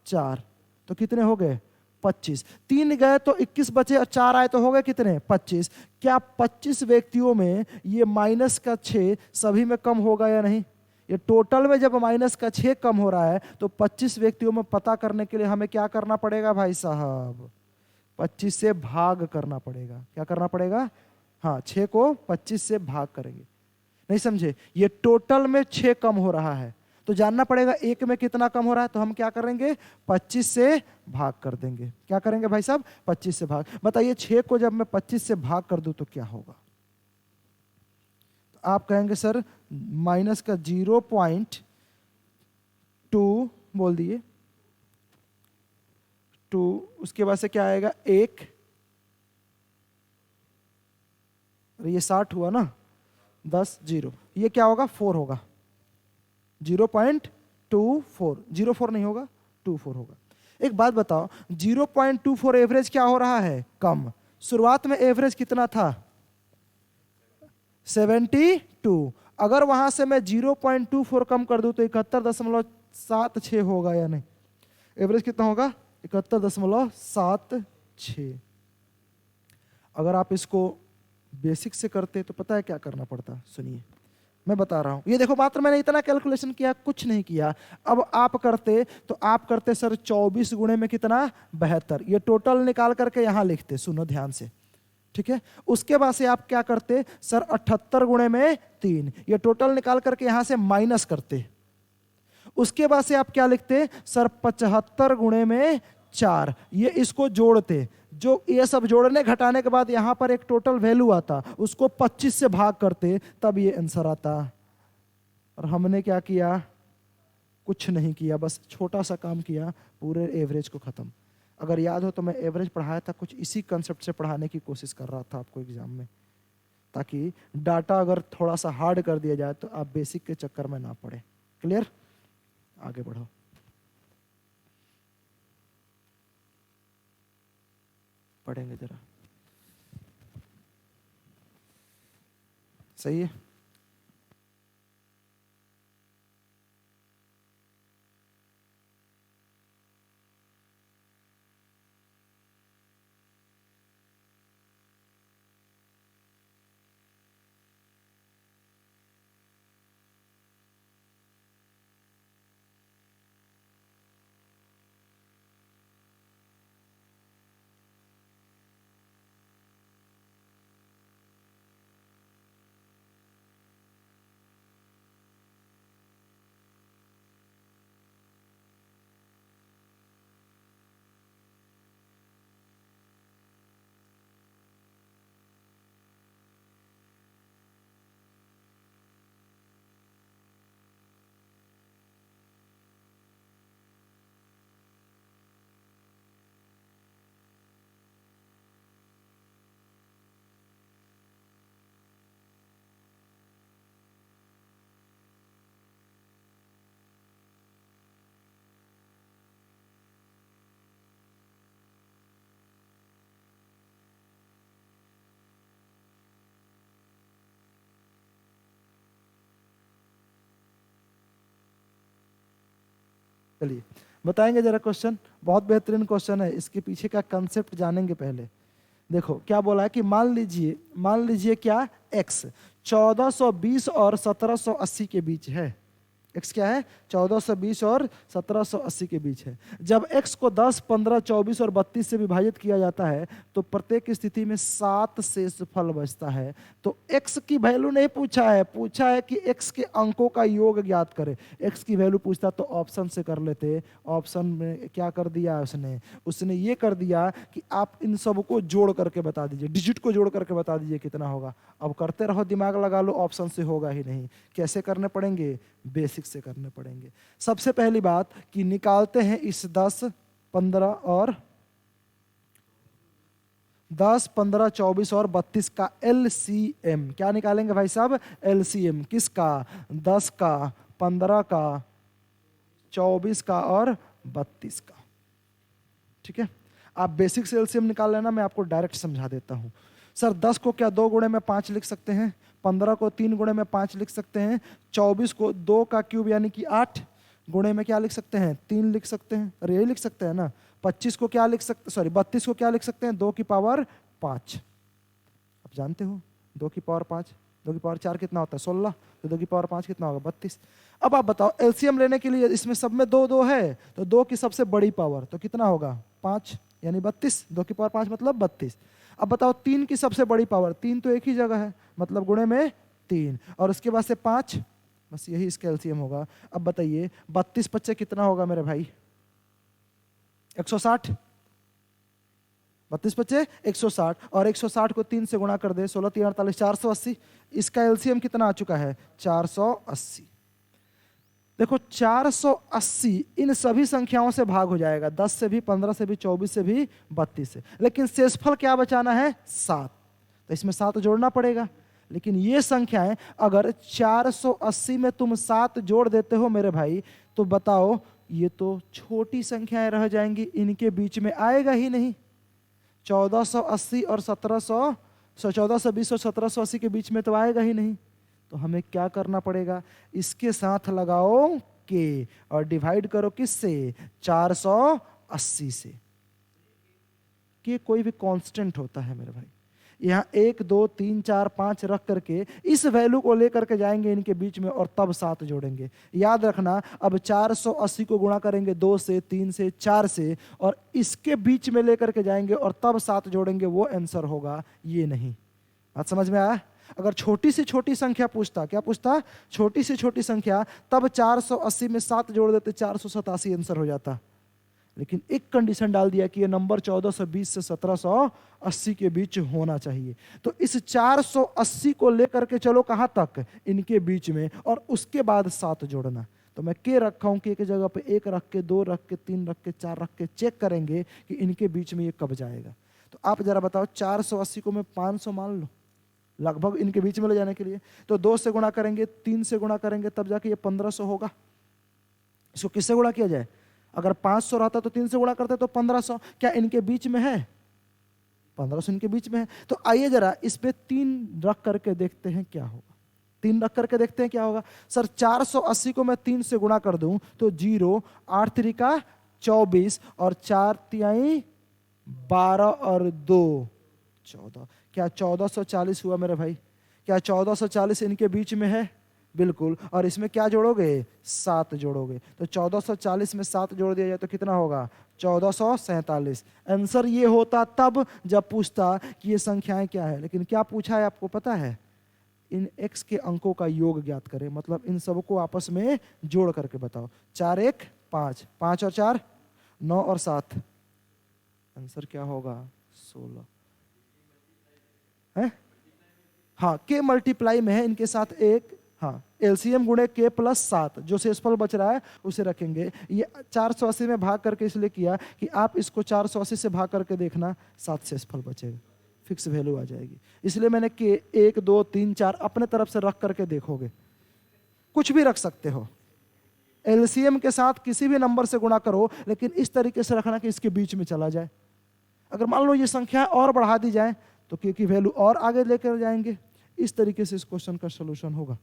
4, तो कितने हो गए, 25। 3 गए तो 21 बचे और 4 आए तो हो गए कितने, 25। क्या 25 व्यक्तियों में ये माइनस का 6 सभी में कम होगा या नहीं। ये टोटल में जब माइनस का 6 कम हो रहा है तो 25 व्यक्तियों में पता करने के लिए हमें क्या करना पड़ेगा भाई साहब, 25 से भाग करना पड़ेगा। क्या करना पड़ेगा, हाँ 6 को 25 से भाग करेंगे। नहीं समझे, ये टोटल में 6 कम हो रहा है तो जानना पड़ेगा एक में कितना कम हो रहा है, तो हम क्या करेंगे, 25 से भाग कर देंगे। क्या करेंगे भाई साहब, 25 से भाग। बताइए 6 को जब मैं 25 से भाग कर दूं तो क्या होगा। तो आप कहेंगे सर माइनस का 0.2 बोल दिए, 2, उसके बाद से क्या आएगा 1, ये 60 हुआ ना, 10 0, ये क्या होगा 4 होगा, 0.24, 04 नहीं होगा, 24 होगा। एक बात बताओ 0.24 एवरेज क्या हो रहा है, कम। शुरुआत में एवरेज कितना था, 72। अगर वहां से मैं 0.24 कम कर दूं तो 71.76 होगा या नहीं, एवरेज कितना होगा 71.76। अगर आप इसको बेसिक से करते तो पता है क्या करना पड़ता, सुनिए मैं बता रहा हूं। ये देखो मात्र मैंने इतना कैलकुलेशन किया, कुछ नहीं किया। अब आप करते तो आप करते सर 24 गुणे में कितना, 72। ये टोटल निकाल करके यहां लिखते, सुनो ध्यान से, ठीक है। उसके बाद से आप क्या करते सर, 78 गुणे में 3, ये टोटल निकाल करके यहां से माइनस करते। उसके बाद से आप क्या लिखते सर, 75 गुणे में 4, ये इसको जोड़ते। जो ये सब जोड़ने घटाने के बाद यहां पर एक टोटल वैल्यू आता, उसको 25 से भाग करते, तब ये आंसर आता। और हमने क्या किया, कुछ नहीं किया, बस छोटा सा काम किया, पूरे एवरेज को खत्म। अगर याद हो तो मैं एवरेज पढ़ाया था, कुछ इसी कंसेप्ट से पढ़ाने की कोशिश कर रहा था आपको एग्जाम में, ताकि डाटा अगर थोड़ा सा हार्ड कर दिया जाए तो आप बेसिक के चक्कर में ना पड़े। क्लियर, आगे बढ़ो। पढ़ेंगे जरा, सही है। चलिए बताएंगे जरा क्वेश्चन, बहुत बेहतरीन क्वेश्चन है, इसके पीछे का कंसेप्ट जानेंगे पहले। देखो क्या बोला है कि मान लीजिए क्या, x 1420 और 1780 के बीच है। x क्या है, 1420 और 1780 के बीच है। जब x को 10, 15, 24 और 32 से विभाजित किया जाता है तो प्रत्येक स्थिति में 7 शेषफल बचता है। तो x की वैल्यू नहीं पूछा है, पूछा है कि x के अंकों का योग ज्ञात करें। x की वैल्यू पूछता तो ऑप्शन से कर लेते। ऑप्शन में क्या कर दिया उसने ये कर दिया कि आप इन सबको जोड़ करके बता दीजिए, डिजिट को जोड़ करके बता दीजिए कितना होगा। अब करते रहो, दिमाग लगा लो, ऑप्शन से होगा ही नहीं। कैसे करने पड़ेंगे, बेसिक से करने पड़ेंगे। सबसे पहली बात कि निकालते हैं इस 10, 15 और 24 और 32 का LCM। क्या निकालेंगे भाई साहब, LCM किसका, 10 का, 15 का, 24 का और 32 का। ठीक है, आप बेसिक से LCM निकाल लेना, मैं आपको डायरेक्ट समझा देता हूं। सर 10 को क्या 2 गुणे में 5 लिख सकते हैं, 15 को 3 गुणे में 5 लिख सकते हैं, 24 को 2 का क्यूब यानी कि 8 गुणे में क्या लिख सकते हैं, 3 लिख सकते हैं। अरे यही लिख सकते हैं ना। 25 को क्या लिख सकते, सॉरी 32 को क्या लिख सकते हैं, 2 की पावर 5। आप जानते हो 2 की पावर 5, 2 की पावर 4 कितना होता है, 16, तो 2 की पावर 5 कितना होगा, 32। अब आप बताओ LCM लेने के लिए इसमें सब में 2 2 है, तो 2 की सबसे बड़ी पावर तो कितना होगा, 5 यानी 32। 2 की पावर 5 मतलब 32। अब बताओ 3 की सबसे बड़ी पावर, 3 तो एक ही जगह है, मतलब गुणे में 3, और उसके बाद से 5, बस यही इसका LCM होगा। अब बताइए 32 बच्चे कितना होगा मेरे भाई, 160। 32 बच्चे 160, और 160 को 3 से गुणा कर दे, 16 3 48, 480। इसका LCM कितना आ चुका है, 480। देखो 480 इन सभी संख्याओं से भाग हो जाएगा, 10 से भी, 15 से भी, 24 से भी, 32 से। लेकिन शेषफल क्या बचाना है, 7, तो इसमें 7 जोड़ना पड़ेगा। लेकिन ये संख्याएं अगर 480 में तुम 7 जोड़ देते हो मेरे भाई, तो बताओ ये तो छोटी संख्याएं रह जाएंगी, इनके बीच में आएगा ही नहीं। 1480 और 1700, 1420 और 1780 के बीच में तो आएगा ही नहीं। तो हमें क्या करना पड़ेगा, इसके साथ लगाओ के और डिवाइड करो किससे, 480 80 से। के कोई भी कांस्टेंट होता है मेरे भाई, यहाँ 1 2 3 4 5 रख करके इस वैल्यू को लेकर के जाएंगे इनके बीच में और तब 7 जोड़ेंगे। याद रखना, अब 480 को गुणा करेंगे 2 से, 3 से, 4 से और इसके बीच में लेकर के जाएंगे और तब 7 जोड़ेंगे, वो आंसर होगा, ये नहीं। बात समझ में आया? अगर छोटी से छोटी संख्या पूछता, क्या पूछता? छोटी से छोटी संख्या, तब 480 में 7 जोड़ देते, 487 आंसर हो जाता। लेकिन एक कंडीशन डाल दिया कि ये नंबर 1420 से 1780 के बीच होना चाहिए। तो इस 480 को लेकर के चलो कहां तक? इनके बीच में, और उसके बाद 7 जोड़ना। तो मैं के रखा हूं, के जगह पे 1 रख के, 2 रख के, 3 रख के, 4 रख के चेक करेंगे कि इनके बीच में ये कब जाएगा। तो आप जरा बताओ, 480 को मैं 500 मान लो लगभग इनके बीच में ले जाने के लिए, तो 2 से गुणा करेंगे, 3 से गुणा करेंगे, तब जाके ये 1500 होगा। इसको किससे गुणा किया जाए? अगर 500 रहता तो 3 से गुणा करते तो 1500। क्या इनके बीच में है? 1500 इनके बीच में है। तो आइए जरा इसमें 3 रख करके देखते हैं क्या होगा। 3 रख करके देखते हैं क्या होगा। सर 480 को मैं 3 से गुणा कर दूं तो 0, 8 3 24 और 4 3 12 और 2 14। क्या 1440 हुआ मेरे भाई? क्या 1440 इनके बीच में है? बिल्कुल। और इसमें क्या जोड़ोगे? 7 जोड़ोगे। तो 1440 में 7 जोड़ दिया जाए तो कितना होगा? 1447। आंसर ये होता तब जब पूछता कि ये संख्याएं क्या है। लेकिन क्या पूछा है आपको पता है? इन x के अंकों का योग ज्ञात करें, मतलब इन सबको आपस में जोड़ करके बताओ। 4 1 5, 5 और 4 9 और 7, आंसर क्या होगा? 16 है। हाँ, के मल्टीप्लाई में है इनके साथ एक, हाँ एलसीएम गुणे के प्लस 7, जो शेषफल बच रहा है उसे रखेंगे। ये 480 में भाग करके इसलिए किया कि आप इसको 480 से भाग करके देखना, 7 शेषफल बचेगा, फिक्स वैल्यू आ जाएगी। इसलिए मैंने के 1 2 3 4 अपने तरफ से रख करके देखोगे, कुछ भी रख सकते हो। एलसीएम के साथ किसी भी नंबर से गुणा करो, लेकिन इस तरीके से रखना कि इसके बीच में चला जाए। अगर मान लो ये संख्या और बढ़ा दी जाए तो के की वैल्यू और आगे लेकर जाएंगे। इस तरीके से इस क्वेश्चन का सलूशन होगा।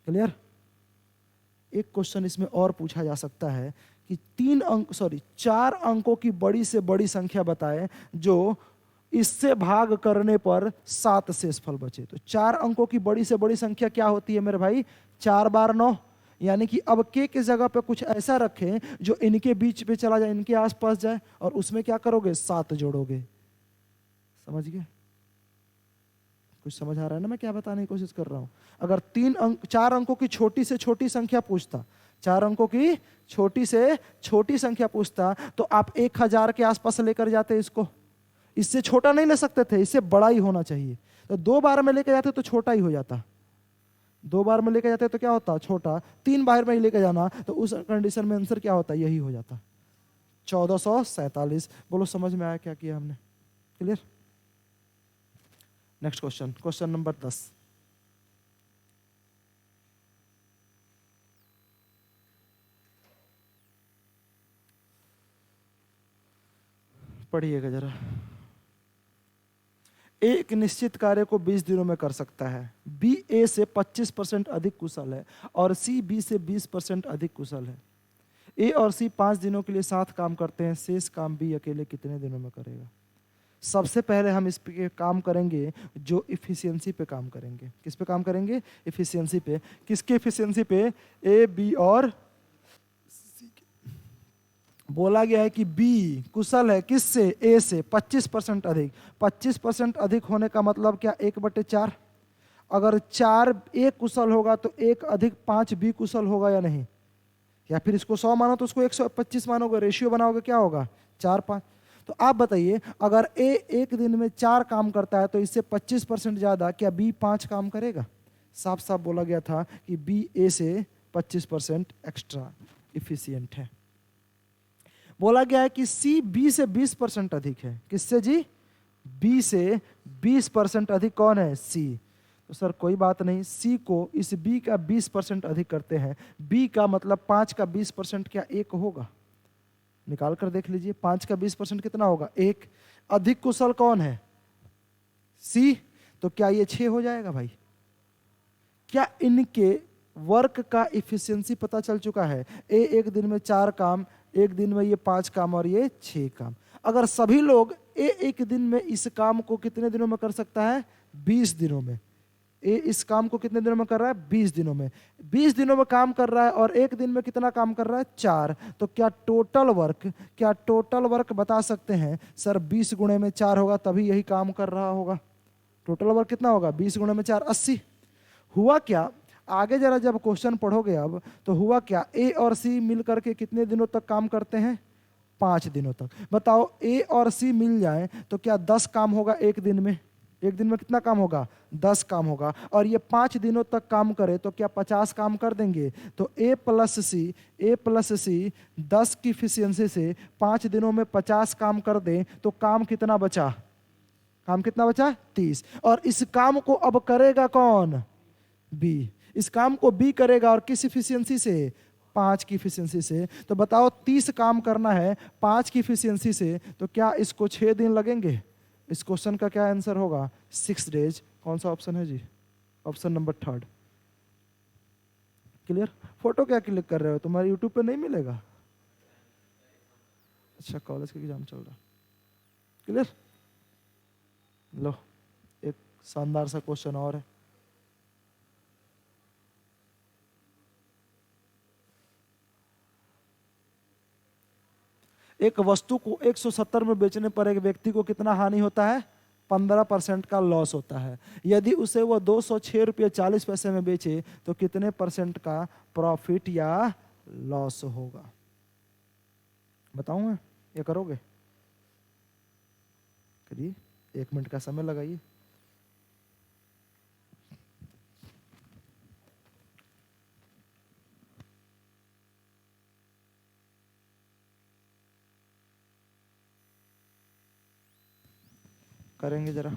क्लियर? एक क्वेश्चन इसमें और पूछा जा सकता है कि 4 अंकों की बड़ी से बड़ी संख्या बताएं जो इससे भाग करने पर 7 शेषफल बचे। तो 4 अंकों की बड़ी से बड़ी संख्या क्या होती है मेरे भाई? 4 बार 9। यानी कि अब के जगह पे कुछ ऐसा रखें जो इनके बीच पे चला जाए, इनके आसपास जाए, और उसमें क्या करोगे? 7 जोड़ोगे। समझ गए? कुछ समझ आ रहा है ना मैं क्या बताने की कोशिश कर रहा हूं? अगर 4 अंकों की छोटी से छोटी संख्या पूछता, 4 अंकों की छोटी से छोटी संख्या पूछता, तो आप 1000 के आसपास लेकर जाते इसको। इससे छोटा नहीं ले सकते थे, इससे बड़ा ही होना चाहिए। तो 2 बार में लेकर जाते तो छोटा ही हो जाता। 2 बार में लेकर जाते तो क्या होता? छोटा। 3 बार में ही लेकर जाना तो उस कंडीशन में आंसर क्या होता? यही हो जाता, 1447। बोलो समझ में आया क्या किया हमने? Clear? Next question, question number 10। पढ़िएगा जरा। एक निश्चित कार्य को 20 दिनों में कर सकता है। बी ए से 25% अधिक कुशल है और सी बी से 20% अधिक कुशल है। ए और सी 5 दिनों के लिए साथ काम करते हैं, शेष काम बी अकेले कितने दिनों में करेगा? सबसे पहले हम इस पे काम करेंगे जो इफिशियंसी पे काम करेंगे। किस पे काम करेंगे? इफिशियंसी पे। किसके इफिशियंसी पे? ए बी और सी के। बोला गया है कि बी कुशल है किससे? ए से 25% अधिक। 25% अधिक होने का मतलब क्या? 1/4। अगर 4 ए कुशल होगा तो 1 अधिक 5 बी कुशल होगा या नहीं? या फिर इसको 100 मानो तो उसको 125 मानोगे, रेशियो बनाओगे, क्या होगा? 4 5। तो आप बताइए, अगर ए एक दिन में 4 काम करता है तो इससे 25% ज्यादा, क्या बी 5 काम करेगा? साफ साफ बोला गया था कि बी ए से 25% एक्स्ट्रा इफिशियंट है। बोला गया है कि सी बी से 20% अधिक है। किससे जी? बी से 20% अधिक। कौन है? सी। तो सर कोई बात नहीं, सी को इस बी का 20% अधिक करते हैं। बी का मतलब 5 का 20% क्या 1 होगा? निकाल कर देख लीजिए, 5 का 20% कितना होगा? 1। अधिक कुशल कौन है? सी। तो क्या ये 6 हो जाएगा भाई? क्या इनके वर्क का इफिशियंसी पता चल चुका है? ए एक दिन में 4 काम एक दिन में ये 5 काम और ये 6 काम। अगर सभी लोग एक दिन में इस काम को कितने दिनों में कर सकता है? 20 दिनों में। इस काम को कितने दिनों में कर रहा है? 20 दिनों में। 20 दिनों में काम कर रहा है और एक दिन में कितना काम कर रहा है? 4। तो क्या टोटल वर्क बता सकते हैं? सर 20 गुणे में 4 होगा तभी यही काम कर रहा होगा। टोटल वर्क कितना होगा? 20 गुणे में 4 80। हुआ क्या, आगे जरा जब क्वेश्चन पढ़ोगे अब तो हुआ क्या, ए और सी मिल करके कितने दिनों तक काम करते हैं? 5 दिनों तक। बताओ ए और सी मिल जाए तो क्या 10 काम होगा एक दिन में? एक दिन में कितना काम होगा? 10 काम होगा। और ये 5 दिनों तक काम करे तो क्या 50 काम कर देंगे? तो ए प्लस सी 10 की इफिशियंसी से 5 दिनों में 50 काम कर दें तो काम कितना बचा? 30। और इस काम को अब करेगा कौन? बी। इस काम को बी करेगा और किस इफिशियंसी से? 5 की इफिशियंसी से। तो बताओ 30 काम करना है 5 की इफिशियंसी से, तो क्या इसको 6 दिन लगेंगे? इस क्वेश्चन का क्या आंसर होगा? 6 डेज। कौन सा ऑप्शन है जी? Option number 3। क्लियर? फोटो क्या क्लिक कर रहे हो? तुम्हारे यूट्यूब पे नहीं मिलेगा? अच्छा, कॉलेज का एग्जाम चल रहा। क्लियर? लो, एक शानदार सा क्वेश्चन और है। एक वस्तु को 170 में बेचने पर एक व्यक्ति को कितना हानि होता है? 15% का लॉस होता है। यदि उसे वो 206 रुपये 40 पैसे में बेचे तो कितने % का प्रॉफिट या लॉस होगा? बताऊं मैं? ये करोगे? करिए, 1 मिनट का समय लगाइए। करेंगे जरा।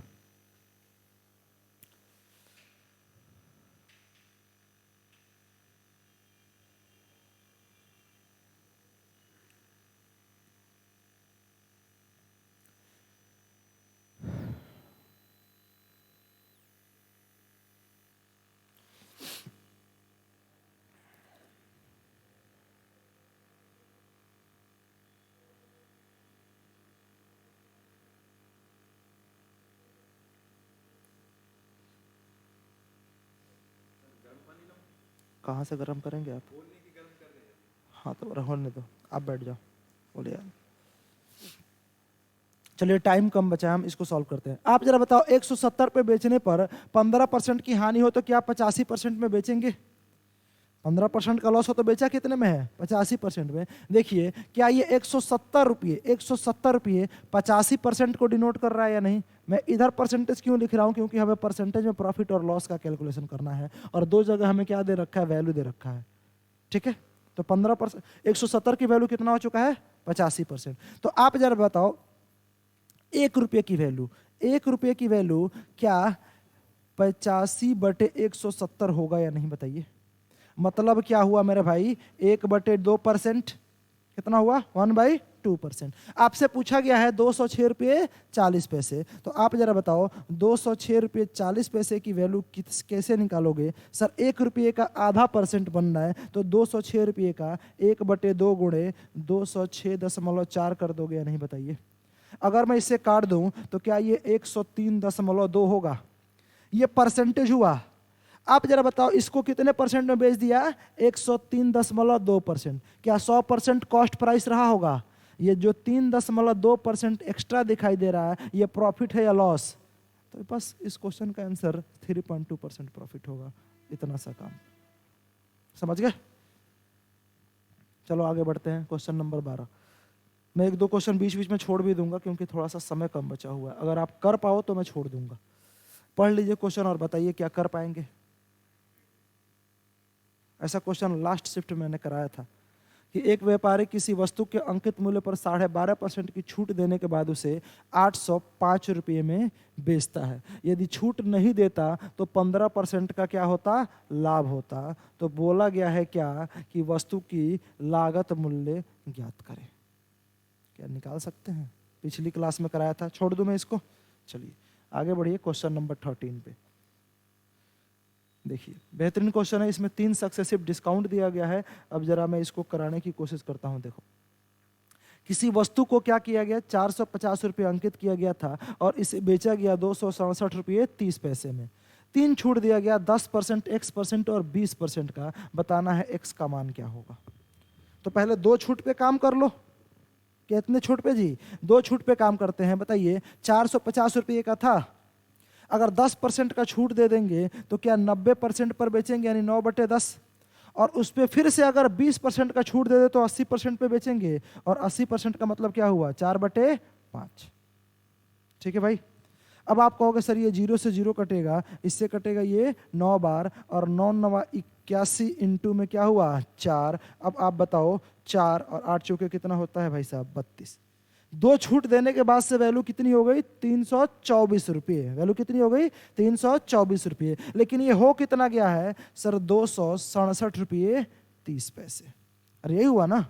कहाँ से गर्म करेंगे आप? हाँ तो रहने दो, आप बैठ जाओ। बोले यार, चलिए टाइम कम बचा है, हम इसको सॉल्व करते हैं। आप जरा बताओ 170 पे बेचने पर 15% की हानि हो तो क्या 85% में बेचेंगे? 15% का लॉस हो तो बेचा कितने में है? 85% में। देखिए क्या ये 170 रुपये 85% को डिनोट कर रहा है या नहीं? मैं इधर परसेंटेज क्यों लिख रहा हूं? क्योंकि हमें परसेंटेज में प्रॉफिट और लॉस का कैलकुलेशन करना है और 2 जगह हमें क्या दे रखा है? वैल्यू दे रखा है। ठीक है, तो 15%, 170 की वैल्यू कितना हो चुका है? 85%। तो आप जरा बताओ 1 रुपये की वैल्यू, 1 रुपये की वैल्यू क्या 85/170 होगा या नहीं? बताइए। मतलब क्या हुआ मेरे भाई? 1/2%। कितना हुआ? 1/2%। आपसे पूछा गया है 206 रुपये 40 पैसे। तो आप जरा बताओ 206 रुपये 40 पैसे की वैल्यू कैसे निकालोगे? सर 1 रुपये का आधा % बनना है तो 206 रुपये का 1/2 गुणे 206.4 कर दोगे या नहीं? बताइए। अगर मैं इसे काट दूं तो क्या ये 103.2 होगा? ये परसेंटेज हुआ। आप जरा बताओ इसको कितने % में बेच दिया? 103.2%। क्या 100% कॉस्ट प्राइस रहा होगा? ये जो 3.2% एक्स्ट्रा दिखाई दे रहा है ये प्रॉफिट है या लॉस? तो बस इस क्वेश्चन का आंसर 3.2% प्रॉफिट होगा। इतना सा काम, समझ गए? चलो आगे बढ़ते हैं। Question number 12। मैं 1-2 क्वेश्चन बीच बीच में छोड़ भी दूंगा क्योंकि थोड़ा सा समय कम बचा हुआ है। अगर आप कर पाओ तो मैं छोड़ दूंगा। पढ़ लीजिए क्वेश्चन और बताइए क्या कर पाएंगे। ऐसा क्वेश्चन लास्ट शिफ्ट में मैंने कराया था कि एक व्यापारी किसी वस्तु के अंकित मूल्य पर 12.5% की छूट देने के बाद उसे 805 रुपये में बेचता है। यदि छूट नहीं देता तो 15% का क्या होता? लाभ होता। तो बोला गया है क्या कि वस्तु की लागत मूल्य ज्ञात करें। क्या निकाल सकते हैं? पिछली क्लास में कराया था, छोड़ दूं मैं इसको? चलिए आगे बढ़िए क्वेश्चन नंबर 13 पे। देखिए बेहतरीन क्वेश्चन है, इसमें 3 सक्सेसिव डिस्काउंट दिया गया है। अब जरा मैं इसको कराने की कोशिश करता हूं। देखो किसी वस्तु को क्या किया गया, 450 रुपये अंकित किया गया था और इसे बेचा गया 267 रुपये 30 पैसे में। 3 छूट दिया गया, 10%, X% और 20% का। बताना है X का मान क्या होगा। तो पहले 2 छूट पे काम कर लो। कितने छूट पे जी? 2 छूट पे काम करते हैं। बताइए, 450 रुपये का था, अगर 10% का छूट दे देंगे तो क्या 90% पर बेचेंगे, यानी 9/10, और उस पर फिर से अगर 20% का छूट दे दे तो 80% पे बेचेंगे, और 80% का मतलब क्या हुआ, 4/5। ठीक है भाई। अब आप कहोगे सर ये 0 से 0 कटेगा, इससे कटेगा ये 9 बार, और 9 9 81 इंटू में क्या हुआ, 4। अब आप बताओ 4 और 8 चौके कितना होता है भाई साहब, 32। 2 छूट देने के बाद से वैल्यू कितनी हो गई, 324 रुपये। वैल्यू कितनी हो गई, 324 रुपये। लेकिन ये हो कितना गया है सर, 267 रुपये 30 पैसे। अरे यही हुआ ना,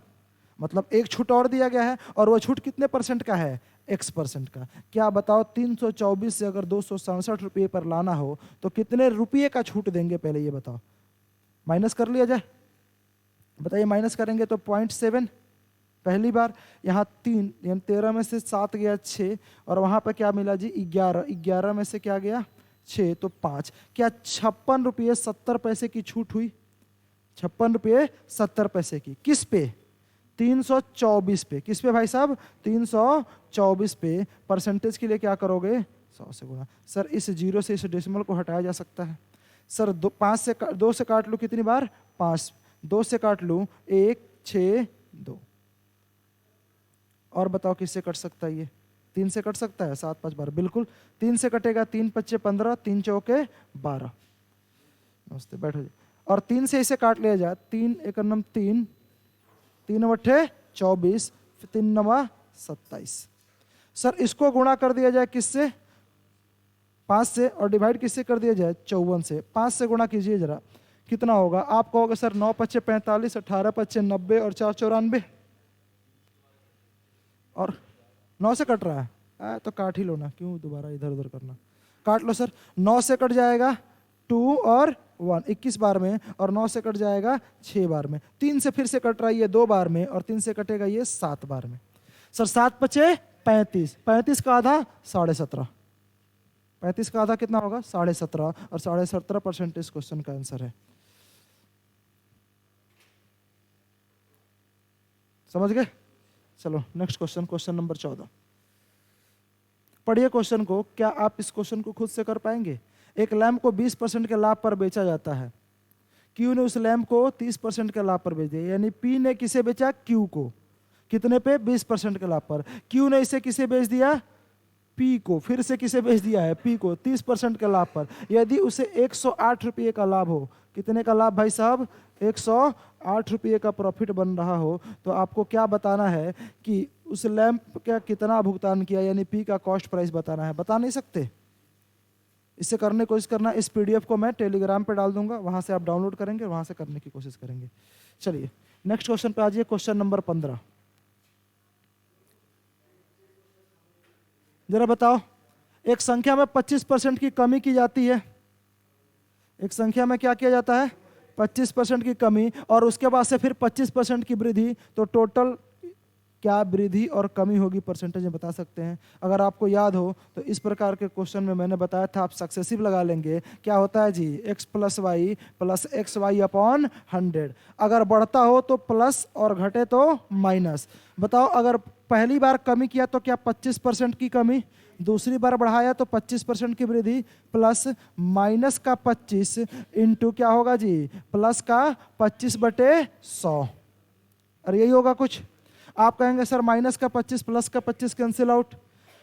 मतलब एक छूट और दिया गया है, और वो छूट कितने परसेंट का है, X% का। क्या बताओ, 324 से अगर 267 रुपये पर लाना हो तो कितने रुपये का छूट देंगे, पहले ये बताओ। माइनस कर लिया जाए, बताइए। माइनस करेंगे तो 0.7 पहली बार, यहाँ 3, यानी 13 में से 7 गया 6, और वहाँ पर क्या मिला जी, 11। 11 में से क्या गया, 6, तो 5। क्या 56 रुपये 70 पैसे की छूट हुई, 56 रुपये 70 पैसे की। किस पे, 324 पे। किस पे भाई साहब, 324 पे। परसेंटेज के लिए क्या करोगे, 100 से गुणा। सर इस 0 से इस डेसिमल को हटाया जा सकता है। सर 2 से काट लूँ कितनी बार, 5। 2 से काट लूँ 1, 6, 2। और बताओ किससे कट सकता है ये, 3 से कट सकता है, 7 5 12, बिल्कुल 3 से कटेगा। 3 5 15, 3 चौके 12। नमस्ते, बैठो जी। और 3 से इसे काट लिया जाए, 3 1 9 3, 3 8 24, 3 9 27। सर इसको गुणा कर दिया जाए किससे, 5 से, और डिवाइड किससे कर दिया जाए, 54 से। 5 से गुणा कीजिए जरा, कितना होगा। आप कहोगे सर 9 5 45, 18 5 90 और 4 94, और 9 से कट रहा है, तो काट ही लो ना, क्यों दोबारा इधर उधर करना। काट लो सर, 9 से कट जाएगा 2 और 1 21 बार में, और 9 से कट जाएगा 6 बार में। 3 से फिर से कट रहा है ये 2 बार में, और 3 से कटेगा ये 7 बार में। सर 7 5 35, 35 का आधा 17.5, 35 का आधा कितना होगा, 17.5, और 17.5% इस क्वेश्चन का आंसर है। समझ गए। चलो नेक्स्ट क्वेश्चन, क्वेश्चन नंबर 14। पढ़िए क्वेश्चन को। क्या आप इस क्वेश्चन को खुद से कर पाएंगे। एक लैंप को 20% के लाभ पर बेचा जाता है। Q ने उस लैंप को 30% के लाभ पर बेच दिया, यानी P ने किसे बेचा, Q को। कितने पे, 20% के लाभ पर। Q ने इसे किसे बेच दिया, P को। फिर से किसे बेच दिया है, P को, 30% के लाभ पर। यदि उसे 108 रुपये का लाभ हो, कितने का लाभ भाई साहब, 108 रुपये का प्रॉफिट बन रहा हो, तो आपको क्या बताना है कि उस लैंप का कितना भुगतान किया, यानी P का कॉस्ट प्राइस बताना है। बता नहीं सकते। इससे करने की कोशिश करना। इस PDF को मैं टेलीग्राम पे डाल दूंगा, वहां से आप डाउनलोड करेंगे, वहां से करने की कोशिश करेंगे। चलिए नेक्स्ट क्वेश्चन पे आ जाइए, क्वेश्चन नंबर 15। जरा बताओ, एक संख्या में 25% की कमी की जाती है। एक संख्या में क्या किया जाता है, 25% की कमी, और उसके बाद से फिर 25% की वृद्धि, तो टोटल क्या वृद्धि और कमी होगी, परसेंटेज में बता सकते हैं। अगर आपको याद हो तो इस प्रकार के क्वेश्चन में मैंने बताया था, आप सक्सेसिव लगा लेंगे। क्या होता है जी, x plus y plus x y upon 100। अगर बढ़ता हो तो प्लस और घटे तो माइनस। बताओ, अगर पहली बार कमी किया तो क्या 25% की कमी, दूसरी बार बढ़ाया तो 25% की वृद्धि, प्लस माइनस का 25 इंटू क्या होगा जी, प्लस का 25/100। अरे यही होगा कुछ। आप कहेंगे सर माइनस का 25 प्लस का 25 कैंसिल आउट।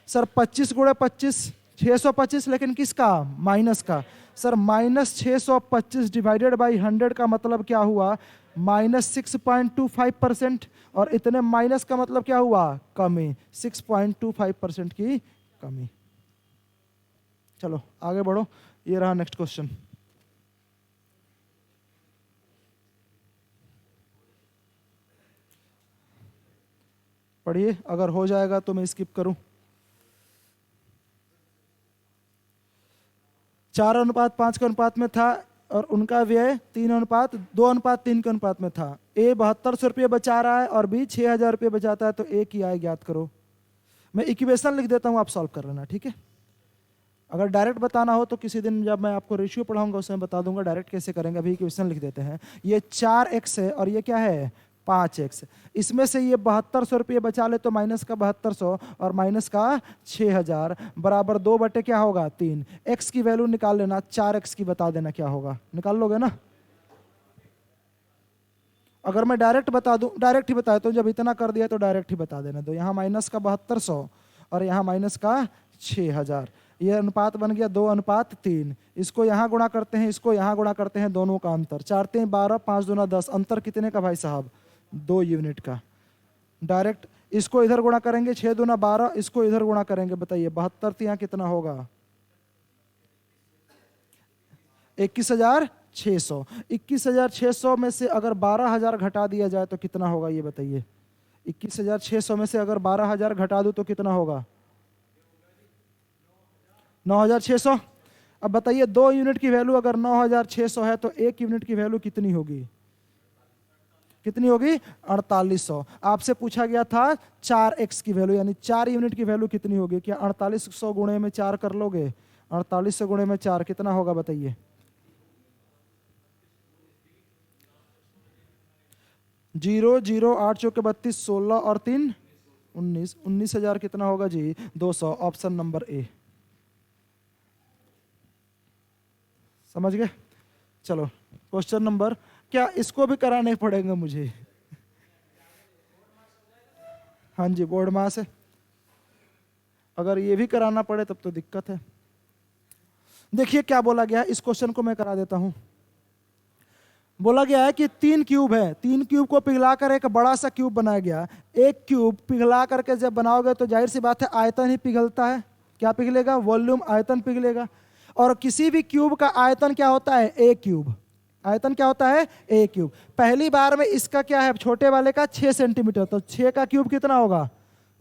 सर 25 गुणे 25 625, लेकिन किसका, माइनस का। सर -625 डिवाइडेड बाई 100 का मतलब क्या हुआ, -6.25%। और इतने माइनस का मतलब क्या हुआ, कमी, 6.25% की कमी। चलो आगे बढ़ो, ये रहा नेक्स्ट क्वेश्चन। पढ़िए, अगर हो जाएगा तो मैं स्किप करूं। 4:5 के अनुपात में था और उनका व्यय 3:2:3 के अनुपात में था। ए 7200 रुपये बचा रहा है और बी 6000 रुपये बचाता है, तो ए की आय ज्ञात करो। मैं इक्वेशन लिख देता हूँ, आप सॉल्व कर लेना, ठीक है। अगर डायरेक्ट बताना हो तो किसी दिन जब मैं आपको रेशियो पढ़ाऊंगा उसमें बता दूंगा डायरेक्ट कैसे करेंगे। अभी इक्वेशन लिख देते हैं। ये 4x है और ये क्या है 5x। इसमें से ये 7200 रुपये बचा ले तो माइनस का 7200 और माइनस का 6000 बराबर 2 बटे क्या होगा 3। x की वैल्यू निकाल लेना, 4x की बता देना क्या होगा, निकाल लोगे ना। अगर मैं डायरेक्ट बता दूं, डायरेक्ट ही बता, तो जब इतना कर दिया तो डायरेक्ट ही बता देना। तो यहाँ माइनस का 7200 और यहाँ माइनस का 6000, ये अनुपात बन गया 2:3। इसको यहाँ गुणा करते हैं, इसको यहाँ गुणा करते हैं, दोनों का अंतर 4 3 12 5 दूना 10, अंतर कितने का भाई साहब 2 यूनिट का। डायरेक्ट इसको इधर गुणा करेंगे 6 दूना 12, इसको इधर गुणा करेंगे, बताइए 72 यहाँ कितना होगा 21,600। 21,600 में से अगर 12,000 घटा दिया जाए तो कितना होगा ये बताइए। 21,600 में से अगर 12,000 घटा दूं तो कितना होगा 9,600। अब बताइए 2 यूनिट की वैल्यू अगर 9,600 है तो 1 यूनिट की वैल्यू कितनी होगी, कितनी होगी 4800। आपसे पूछा गया था 4x की वैल्यू, यानी 4 यूनिट की वैल्यू कितनी होगी। क्या 4800 गुणे में 4 कर लोगे, 4800 गुणे में 4 कितना होगा बताइए। 0 0 8 चौके 32, 16 और 3 19, 19,000 कितना होगा जी 200। Option number A. समझ गए। चलो क्वेश्चन नंबर, क्या इसको भी कराने पड़ेंगे मुझे। हाँ जी बोर्ड मास है, अगर ये भी कराना पड़े तब तो दिक्कत है। देखिए क्या बोला गया है, इस क्वेश्चन को मैं करा देता हूं। बोला गया है कि 3 क्यूब है, 3 क्यूब को पिघलाकर एक बड़ा सा क्यूब बनाया गया। एक क्यूब पिघला करके जब बनाओगे तो जाहिर सी बात है आयतन ही पिघलता है। क्या पिघलेगा, वॉल्यूम, आयतन पिघलेगा। और किसी भी क्यूब का आयतन क्या होता है ए क्यूब। आयतन क्या होता है ए क्यूब। पहली बार में इसका क्या है छोटे वाले का 6 सेंटीमीटर, तो 6 का क्यूब कितना होगा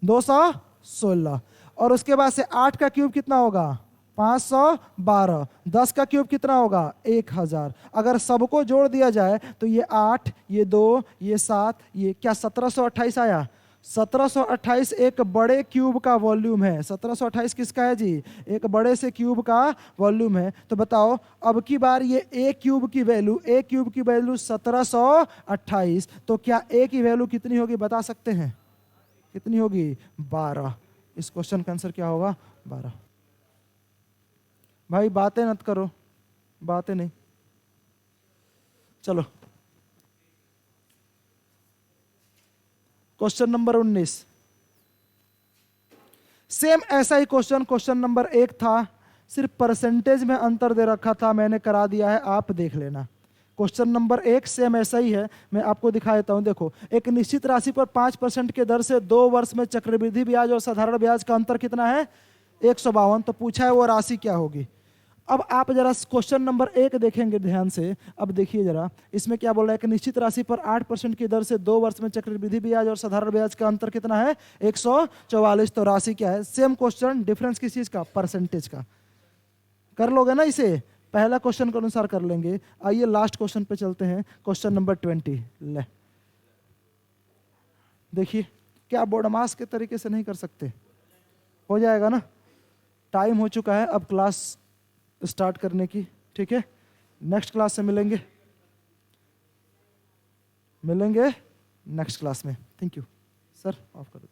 216। और उसके बाद से 8 का क्यूब कितना होगा 512। 10 का क्यूब कितना होगा 1000। अगर सबको जोड़ दिया जाए तो ये 8, ये 2, ये 7, ये क्या 1728 आया। 1728 एक बड़े क्यूब का वॉल्यूम है। 1728 किसका है जी, एक बड़े से क्यूब का वॉल्यूम है। तो बताओ अब की बार ये ए क्यूब की वैल्यू, ए क्यूब की वैल्यू 1728, तो क्या ए की वैल्यू कितनी होगी बता सकते हैं, कितनी होगी 12। इस क्वेश्चन का आंसर क्या होगा 12। भाई बातें मत करो, बातें नहीं। चलो क्वेश्चन नंबर 19, सेम ऐसा ही क्वेश्चन, क्वेश्चन नंबर 1 था, सिर्फ परसेंटेज में अंतर दे रखा था, मैंने करा दिया है, आप देख लेना। क्वेश्चन नंबर 1 सेम ऐसा ही है, मैं आपको दिखा देता हूं। देखो एक निश्चित राशि पर 5% के दर से 2 वर्ष में चक्रवृद्धि ब्याज और साधारण ब्याज का अंतर कितना है 152। तो पूछा है वो राशि क्या होगी। अब आप जरा क्वेश्चन नंबर 1 देखेंगे ध्यान से। अब देखिए जरा, इसमें क्या बोल रहा है कि निश्चित राशि पर 8% की दर से 2 वर्ष में चक्रवृद्धि ब्याज और साधारण ब्याज का अंतर कितना है 144। तो राशि क्या है, सेम क्वेश्चन, डिफरेंस किस चीज का, परसेंटेज का। कर लोगे ना इसे, पहला क्वेश्चन के अनुसार कर लेंगे। आइए लास्ट क्वेश्चन पे चलते हैं, क्वेश्चन नंबर 20। ले देखिए, क्या बोर्ड मास के तरीके से नहीं कर सकते, हो जाएगा ना। टाइम हो चुका है अब क्लास स्टार्ट करने की, ठीक है। नेक्स्ट क्लास से मिलेंगे नेक्स्ट क्लास में। थैंक यू सर, ऑफ कर दो।